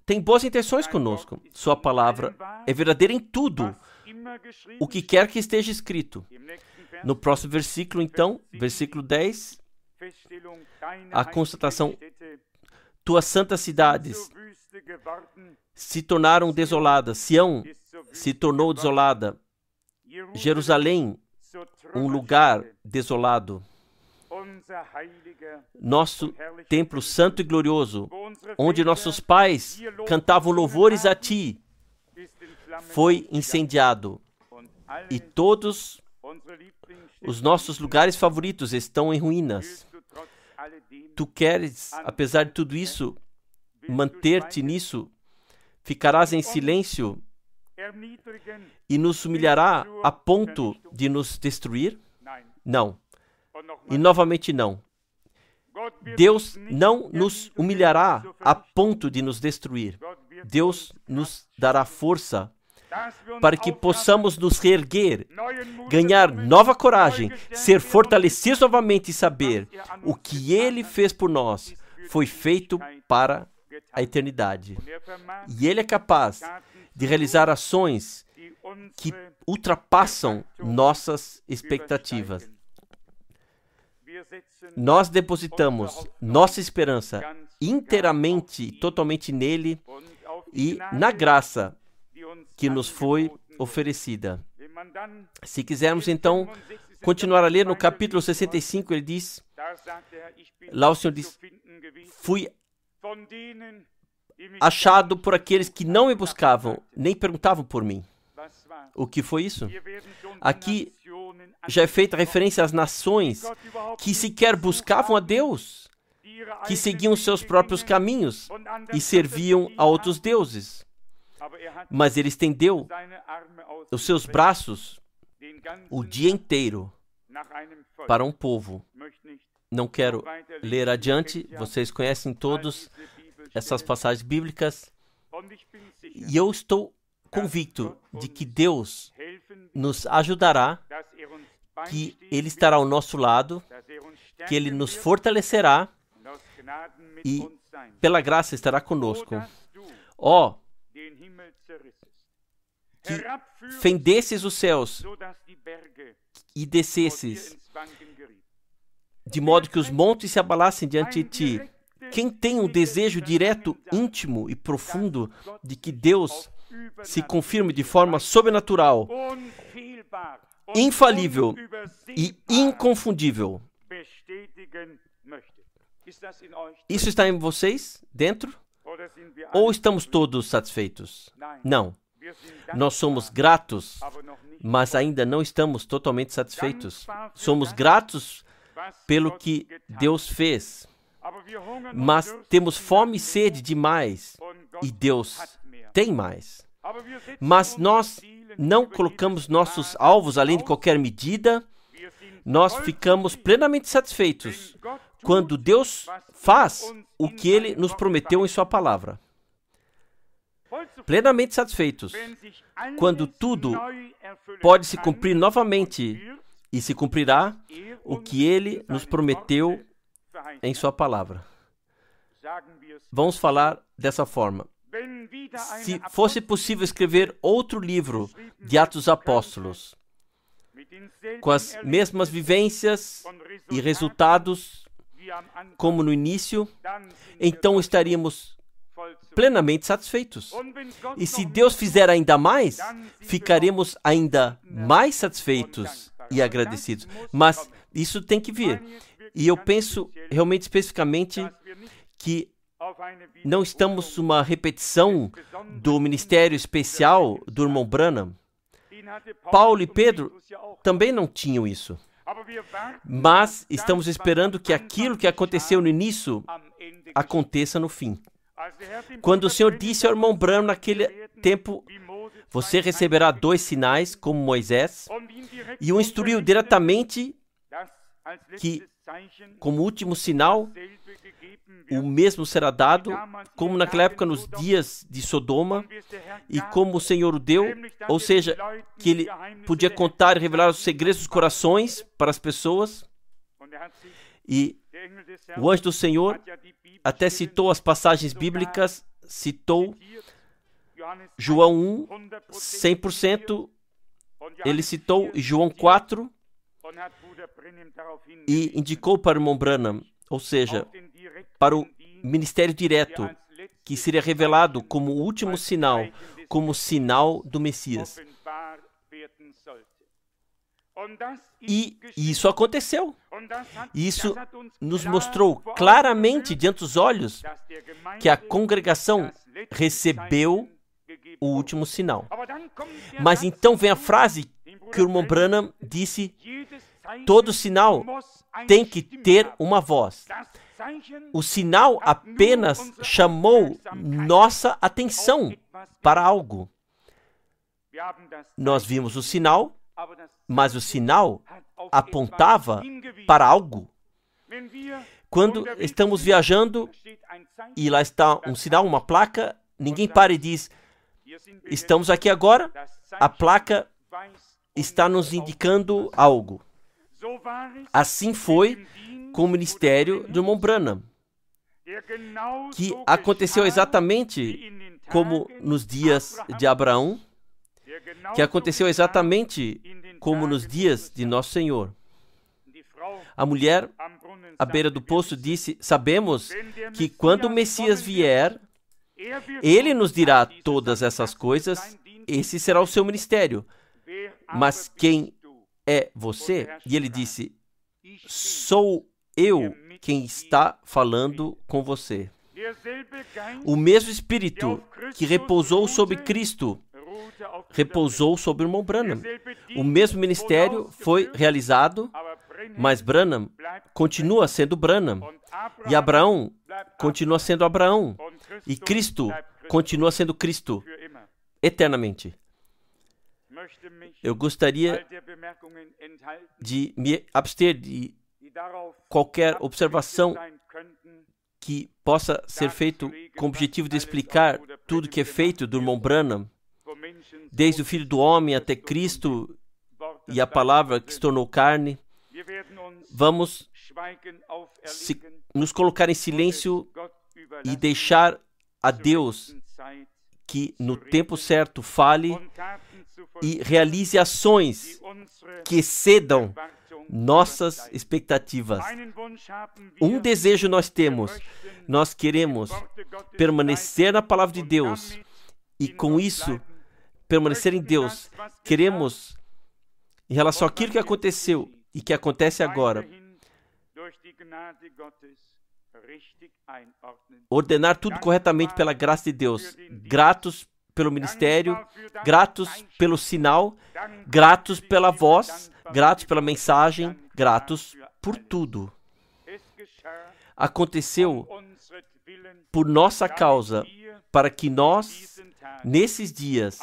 tem boas intenções conosco. Sua palavra é verdadeira em tudo, o que quer que esteja escrito. No próximo versículo, então, versículo 10, a constatação: tuas santas cidades se tornaram desoladas, Sião se tornou desolada, Jerusalém, um lugar desolado. Nosso templo santo e glorioso, onde nossos pais cantavam louvores a ti, foi incendiado, e todos os nossos lugares favoritos estão em ruínas. Tu queres, apesar de tudo isso, manter-te nisso? Ficarás em silêncio e nos humilhará a ponto de nos destruir? Não. E novamente não. Deus não nos humilhará a ponto de nos destruir. Deus nos dará força para que possamos nos reerguer, ganhar nova coragem, ser fortalecidos novamente e saber o que Ele fez por nós foi feito para a eternidade. E Ele é capaz de realizar ações que ultrapassam nossas expectativas. Nós depositamos nossa esperança inteiramente e totalmente nele e na graça que nos foi oferecida. Se quisermos, então, continuar a ler no capítulo 65, ele diz, lá o Senhor diz, fui achado por aqueles que não me buscavam, nem perguntavam por mim. O que foi isso? Aqui já é feita referência às nações que sequer buscavam a Deus, que seguiam seus próprios caminhos e serviam a outros deuses. Mas ele estendeu os seus braços o dia inteiro para um povo. Não quero ler adiante, vocês conhecem todos essas passagens bíblicas. E eu estou convicto de que Deus nos ajudará, que Ele estará ao nosso lado, que Ele nos fortalecerá e, pela graça, estará conosco. Que fendesses os céus e descesses, de modo que os montes se abalassem diante de ti. Quem tem um desejo direto, íntimo e profundo de que Deus se confirme de forma sobrenatural, infalível e inconfundível. Isso está em vocês, dentro? Ou estamos todos satisfeitos? Não. Nós somos gratos, mas ainda não estamos totalmente satisfeitos. Somos gratos pelo que Deus fez, mas temos fome e sede de mais, e Deus tem mais. Mas nós não colocamos nossos alvos além de qualquer medida. Nós ficamos plenamente satisfeitos quando Deus faz o que Ele nos prometeu em Sua palavra. Plenamente satisfeitos quando tudo pode se cumprir novamente e se cumprirá o que Ele nos prometeu em Sua palavra. Vamos falar dessa forma. se fosse possível escrever outro livro de Atos dos Apóstolos, com as mesmas vivências e resultados como no início, então estaríamos plenamente satisfeitos. E se Deus fizer ainda mais, ficaremos ainda mais satisfeitos e agradecidos. Mas isso tem que vir. E eu penso realmente especificamente que não estamos numa repetição do ministério especial do irmão Branham. Paulo e Pedro também não tinham isso. Mas estamos esperando que aquilo que aconteceu no início aconteça no fim. Quando o Senhor disse ao irmão Branham naquele tempo, você receberá 2 sinais como Moisés, e o instruiu diretamente que, como último sinal, o mesmo será dado, como naquela época nos dias de Sodoma, e como o Senhor o deu, ou seja, que ele podia contar e revelar os segredos dos corações para as pessoas. E o anjo do Senhor até citou as passagens bíblicas, citou João 1, 100%, ele citou João 4 e indicou para o irmão Branham, ou seja, para o ministério direto, que seria revelado como o último sinal, como sinal do Messias. E isso aconteceu. Isso nos mostrou claramente diante dos olhos que a congregação recebeu o último sinal. Mas então vem a frase que o irmão Branham disse: todo sinal tem que ter uma voz. O sinal apenas chamou nossa atenção para algo. Nós vimos o sinal, mas o sinal apontava para algo. Quando estamos viajando e lá está um sinal, uma placa, ninguém para e diz: estamos aqui agora, a placa está nos indicando algo. Assim foi com o ministério do irmão Branham, que aconteceu exatamente como nos dias de Abraão, que aconteceu exatamente como nos dias de Nosso Senhor. A mulher à beira do poço disse: sabemos que quando o Messias vier, ele nos dirá todas essas coisas, esse será o seu ministério. Mas quem é você? E ele disse: sou eu quem está falando com você. O mesmo Espírito que repousou sobre Cristo repousou sobre o irmão Branham. O mesmo ministério foi realizado, mas Branham continua sendo Branham. E Abraão continua sendo Abraão. E Cristo continua sendo Cristo eternamente. Eu gostaria de me abster de qualquer observação que possa ser feito com o objetivo de explicar tudo que é feito do irmão Branham, desde o Filho do Homem até Cristo e a palavra que se tornou carne. Vamos nos colocar em silêncio e deixar a Deus que no tempo certo fale e realize ações que excedam nossas expectativas. Um desejo nós temos: nós queremos permanecer na palavra de Deus e com isso permanecer em Deus. Queremos, em relação àquilo que aconteceu e que acontece agora, ordenar tudo corretamente pela graça de Deus. Gratos pelo ministério, gratos pelo sinal, gratos pela voz, gratos pela mensagem, gratos por tudo. Aconteceu por nossa causa, para que nós, nesses dias,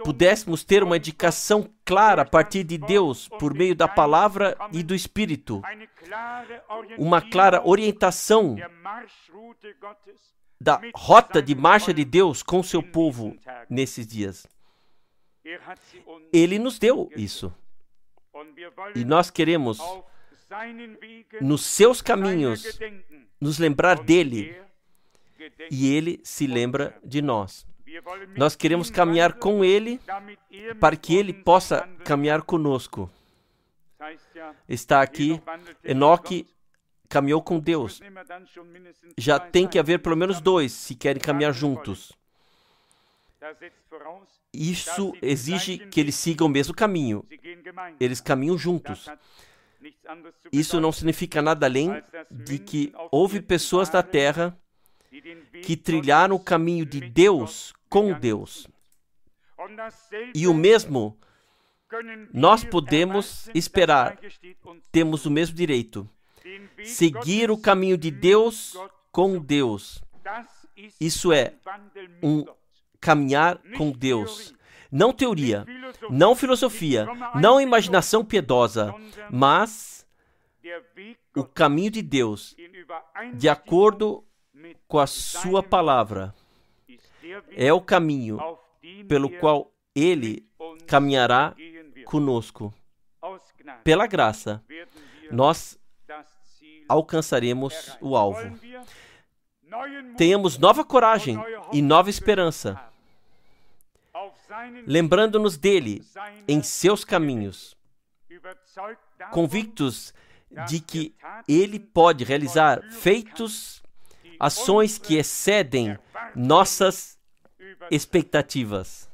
pudéssemos ter uma indicação clara a partir de Deus, por meio da palavra e do Espírito, uma clara orientação da rota de marcha de Deus com o seu povo nesses dias. Ele nos deu isso. E nós queremos, nos seus caminhos, nos lembrar dele e Ele se lembra de nós. Nós queremos caminhar com Ele para que Ele possa caminhar conosco. Está aqui, Enoque caminhou com Deus. Já tem que haver pelo menos 2 se querem caminhar juntos. Isso exige que eles sigam o mesmo caminho. Eles caminham juntos. Isso não significa nada além de que houve pessoas da terra que trilharam o caminho de Deus com Deus. E o mesmo nós podemos esperar. Temos o mesmo direito. Seguir o caminho de Deus com Deus. Isso é um caminhar com Deus. Não teoria, não filosofia, não imaginação piedosa, mas o caminho de Deus, de acordo com a sua palavra, é o caminho pelo qual Ele caminhará conosco. Pela graça, nós alcançaremos o alvo. Tenhamos nova coragem e nova esperança, lembrando-nos dele em seus caminhos, convictos de que ele pode realizar feitos, ações que excedem nossas expectativas,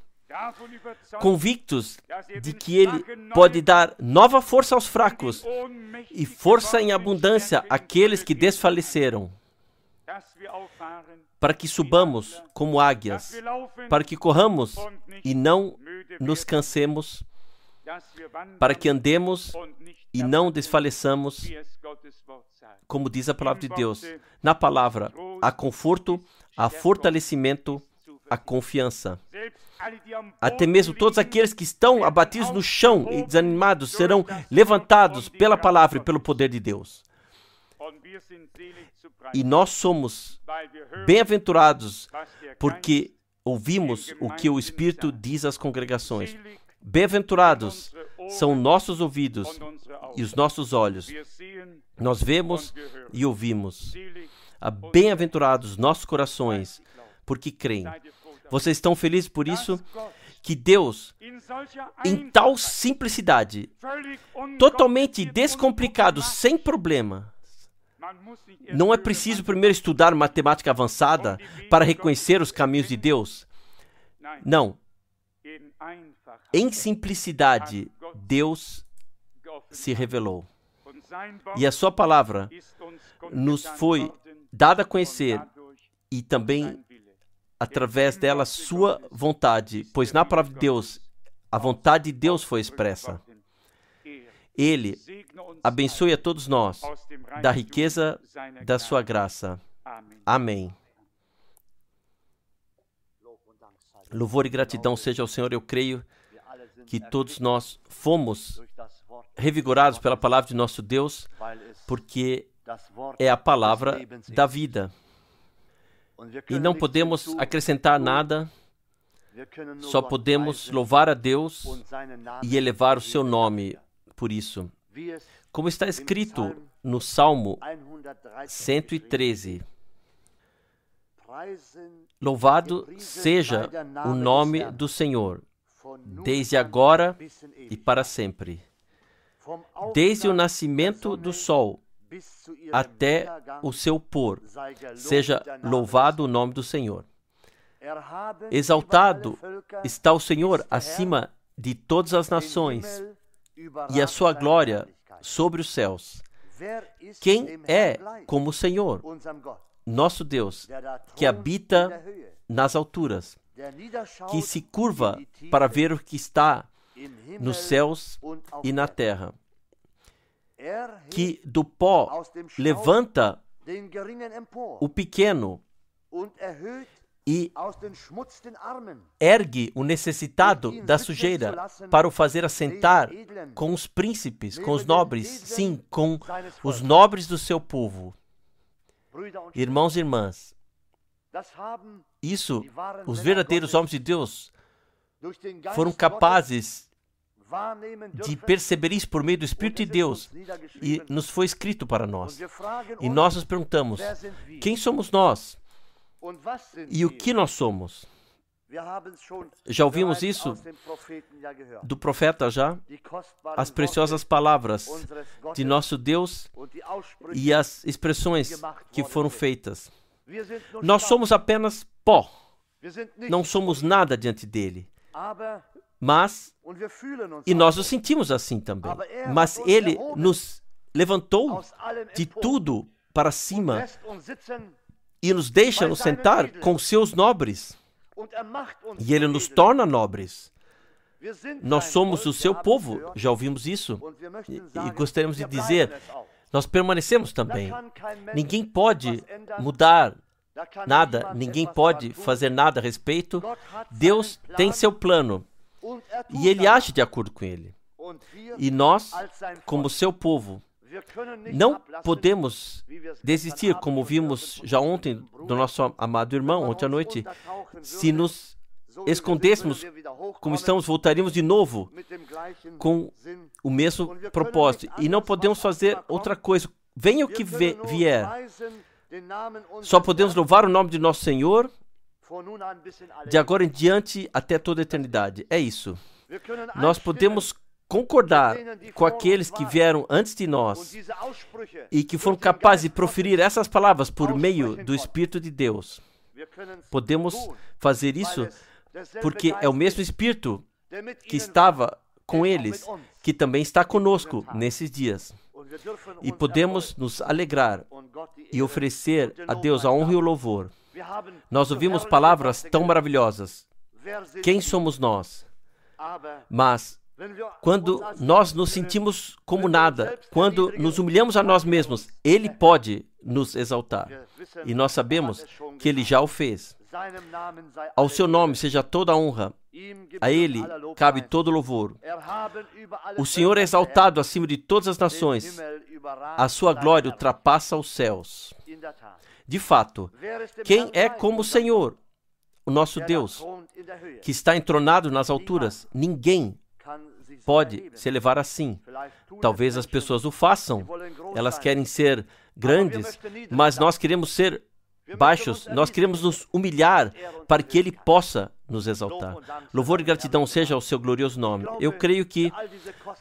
convictos de que ele pode dar nova força aos fracos e força em abundância àqueles que desfaleceram, para que subamos como águias, para que corramos e não nos cansemos, para que andemos e não desfaleçamos, como diz a palavra de Deus. Na palavra há conforto, há fortalecimento, há confiança. Até mesmo todos aqueles que estão abatidos no chão e desanimados serão levantados pela palavra e pelo poder de Deus. E nós somos bem-aventurados porque ouvimos o que o Espírito diz às congregações. Bem-aventurados são nossos ouvidos e os nossos olhos. Nós vemos e ouvimos. Bem-aventurados nossos corações, porque creem. Vocês estão felizes por isso? Que Deus, em tal simplicidade, totalmente descomplicado, sem problema. Não é preciso primeiro estudar matemática avançada para reconhecer os caminhos de Deus. Não. Em simplicidade, Deus se revelou. E a sua palavra nos foi dada a conhecer e também através dela sua vontade, pois na palavra de Deus, a vontade de Deus foi expressa. Ele abençoe a todos nós da riqueza da sua graça. Amém. Louvor e gratidão seja ao Senhor. Eu creio que todos nós fomos revigorados pela palavra de nosso Deus, porque é a palavra da vida. E não podemos acrescentar nada, só podemos louvar a Deus e elevar o seu nome por isso. Como está escrito no Salmo 113, louvado seja o nome do Senhor, desde agora e para sempre. Desde o nascimento do sol até o seu pôr, seja louvado o nome do Senhor. Exaltado está o Senhor acima de todas as nações, e a sua glória sobre os céus. Quem é como o Senhor, nosso Deus, que habita nas alturas, que se curva para ver o que está nos céus e na terra, que do pó levanta o pequeno e ergue o necessitado da sujeira para o fazer assentar com os príncipes, com os nobres, sim, com os nobres do seu povo. Irmãos e irmãs, isso, os verdadeiros homens de Deus foram capazes de perceber isso por meio do Espírito de Deus, e nos foi escrito para nós. E nós nos perguntamos, quem somos nós? E o que nós somos? Já ouvimos isso do profeta já? As preciosas palavras de nosso Deus e as expressões que foram feitas. Nós somos apenas pó. Não somos nada diante dele. Mas, e nós nos sentimos assim também. Mas ele nos levantou de tudo para cima e nos deixa nos sentar com seus nobres. E ele nos torna nobres. Nós somos o seu povo, já ouvimos isso. E gostaríamos de dizer, nós permanecemos também. Ninguém pode mudar nada, ninguém pode fazer nada a respeito. Deus tem seu plano e ele age de acordo com ele. E nós, como seu povo, não podemos desistir, como vimos já ontem do nosso amado irmão, ontem à noite. Se nos escondêssemos como estamos, voltaríamos de novo com o mesmo propósito. E não podemos fazer outra coisa. Venha o que vier. Só podemos louvar o nome de nosso Senhor de agora em diante até toda a eternidade. É isso. Nós podemos concordar com aqueles que vieram antes de nós e que foram capazes de proferir essas palavras por meio do Espírito de Deus. Podemos fazer isso porque é o mesmo Espírito que estava com eles, que também está conosco nesses dias. E podemos nos alegrar e oferecer a Deus a honra e o louvor. Nós ouvimos palavras tão maravilhosas. Quem somos nós? Mas quando nós nos sentimos como nada, quando nos humilhamos a nós mesmos, Ele pode nos exaltar. E nós sabemos que Ele já o fez. Ao seu nome seja toda a honra. A Ele cabe todo o louvor. O Senhor é exaltado acima de todas as nações. A sua glória ultrapassa os céus. De fato, quem é como o Senhor, o nosso Deus, que está entronado nas alturas? Ninguém pode se elevar assim. Talvez as pessoas o façam. Elas querem ser grandes, mas nós queremos ser baixos. Nós queremos nos humilhar para que Ele possa nos exaltar. Louvor e gratidão seja ao seu glorioso nome. Eu creio que,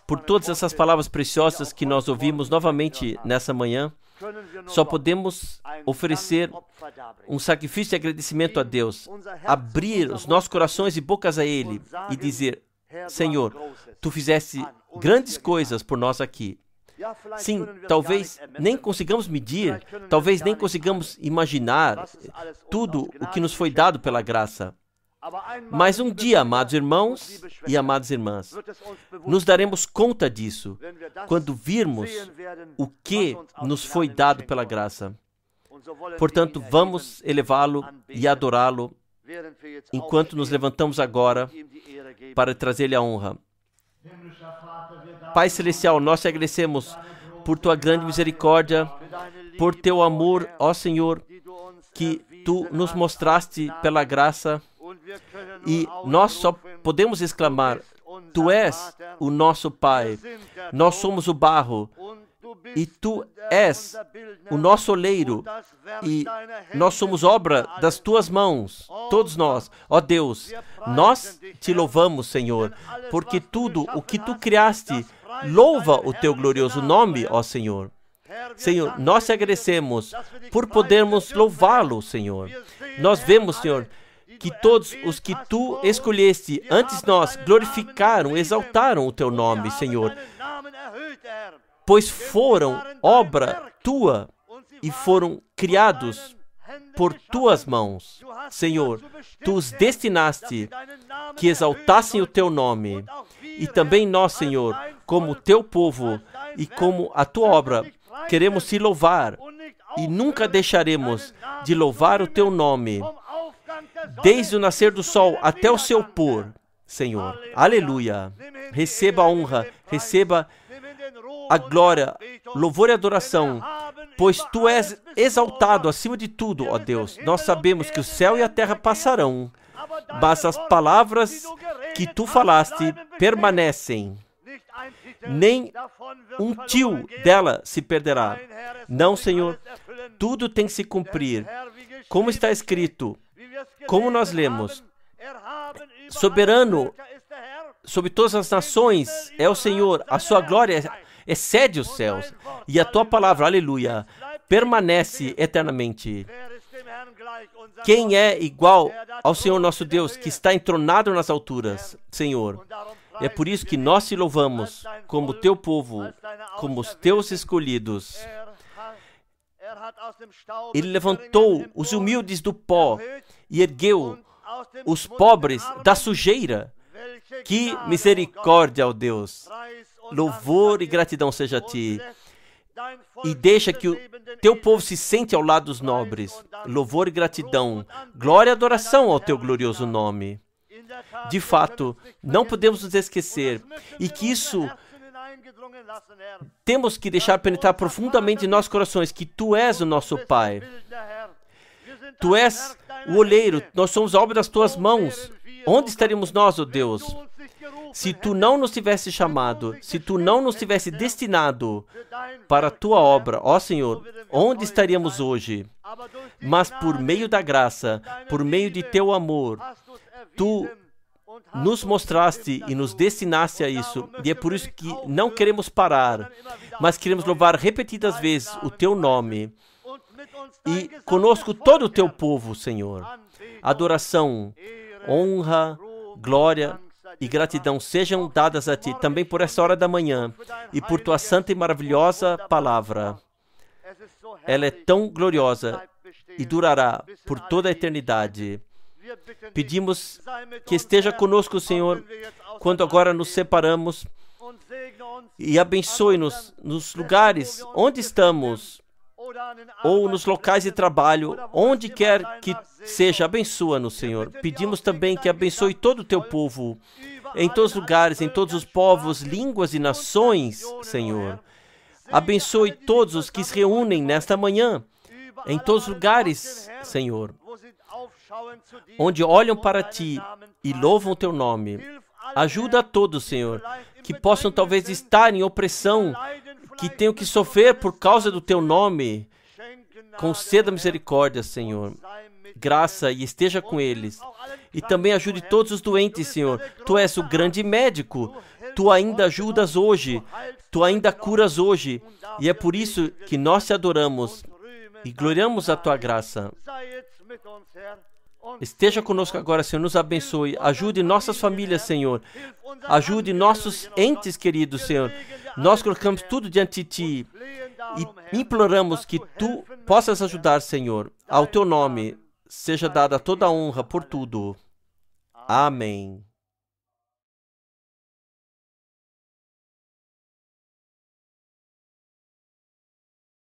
por todas essas palavras preciosas que nós ouvimos novamente nessa manhã, só podemos oferecer um sacrifício de agradecimento a Deus, abrir os nossos corações e bocas a Ele e dizer: Senhor, Tu fizeste grandes coisas por nós aqui. Sim, talvez nem consigamos medir, talvez nem consigamos imaginar tudo o que nos foi dado pela graça. Mas um dia, amados irmãos e amadas irmãs, nos daremos conta disso quando virmos o que nos foi dado pela graça. Portanto, vamos elevá-lo e adorá-lo enquanto nos levantamos agora para trazer-lhe a honra. Pai Celestial, nós te agradecemos por Tua grande misericórdia, por Teu amor, ó Senhor, que Tu nos mostraste pela graça, e nós só podemos exclamar: Tu és o nosso Pai, nós somos o barro, e Tu és o nosso oleiro, e nós somos obra das Tuas mãos, todos nós. Ó Deus, nós Te louvamos, Senhor, porque tudo o que Tu criaste louva o Teu glorioso nome, ó Senhor. Senhor, nós Te agradecemos por podermos louvá-lo, Senhor. Nós vemos, Senhor, que todos os que Tu escolheste antes de nós glorificaram, exaltaram o Teu nome, Senhor, pois foram obra Tua e foram criados por Tuas mãos. Senhor, Tu os destinaste que exaltassem o Teu nome. E também nós, Senhor, como Teu povo e como a Tua obra, queremos Te louvar e nunca deixaremos de louvar o Teu nome, desde o nascer do sol até o seu pôr, Senhor. Aleluia. Receba a honra, receba a glória, louvor e adoração, pois Tu és exaltado acima de tudo, ó Deus. Nós sabemos que o céu e a terra passarão, mas as palavras que Tu falaste permanecem. Nem um tio dela se perderá. Não, Senhor, tudo tem que se cumprir. como está escrito, como nós lemos, soberano sobre todas as nações é o Senhor, a sua glória excede os céus, e a tua palavra, aleluia, permanece eternamente. Quem é igual ao Senhor nosso Deus, que está entronado nas alturas, Senhor? É por isso que nós te louvamos como teu povo, como os teus escolhidos. Ele levantou os humildes do pó e ergueu os pobres da sujeira. Que misericórdia, ó Deus! Louvor e gratidão seja a ti. E deixa que o teu povo se sente ao lado dos nobres. Louvor e gratidão, glória e adoração ao teu glorioso nome. De fato, não podemos nos esquecer, e que isso temos que deixar penetrar profundamente em nossos corações, que tu és o nosso Pai. Tu és o oleiro, nós somos a obra das tuas mãos. Onde estaríamos nós, ó Deus? Se tu não nos tivesse chamado, se tu não nos tivesse destinado para a tua obra, ó Senhor, onde estaríamos hoje? Mas por meio da graça, por meio de teu amor, tu nos mostraste e nos destinaste a isso. E é por isso que não queremos parar, mas queremos louvar repetidas vezes o teu nome. E conosco todo o teu povo, Senhor. Adoração, honra, glória e gratidão sejam dadas a ti também por essa hora da manhã e por tua santa e maravilhosa palavra. Ela é tão gloriosa e durará por toda a eternidade. Pedimos que esteja conosco, Senhor, quando agora nos separamos, e abençoe-nos nos lugares onde estamos, ou nos locais de trabalho, onde quer que seja, abençoa-nos, Senhor. Pedimos também que abençoe todo o teu povo, em todos os lugares, em todos os povos, línguas e nações, Senhor. Abençoe todos os que se reúnem nesta manhã, em todos os lugares, Senhor, onde olham para ti e louvam o teu nome. Ajuda a todos, Senhor, que possam talvez estar em opressão, que tenham que sofrer por causa do teu nome. Conceda misericórdia, Senhor, graça, e esteja com eles. E também ajude todos os doentes, Senhor. Tu és o grande médico. Tu ainda ajudas hoje. Tu ainda curas hoje. E é por isso que nós te adoramos e gloriamos a tua graça. Esteja conosco agora, Senhor, nos abençoe. Ajude nossas famílias, Senhor. Ajude nossos entes queridos, Senhor. Nós colocamos tudo diante de ti e imploramos que tu possas ajudar, Senhor. Ao teu nome seja dada toda a honra por tudo. Amém.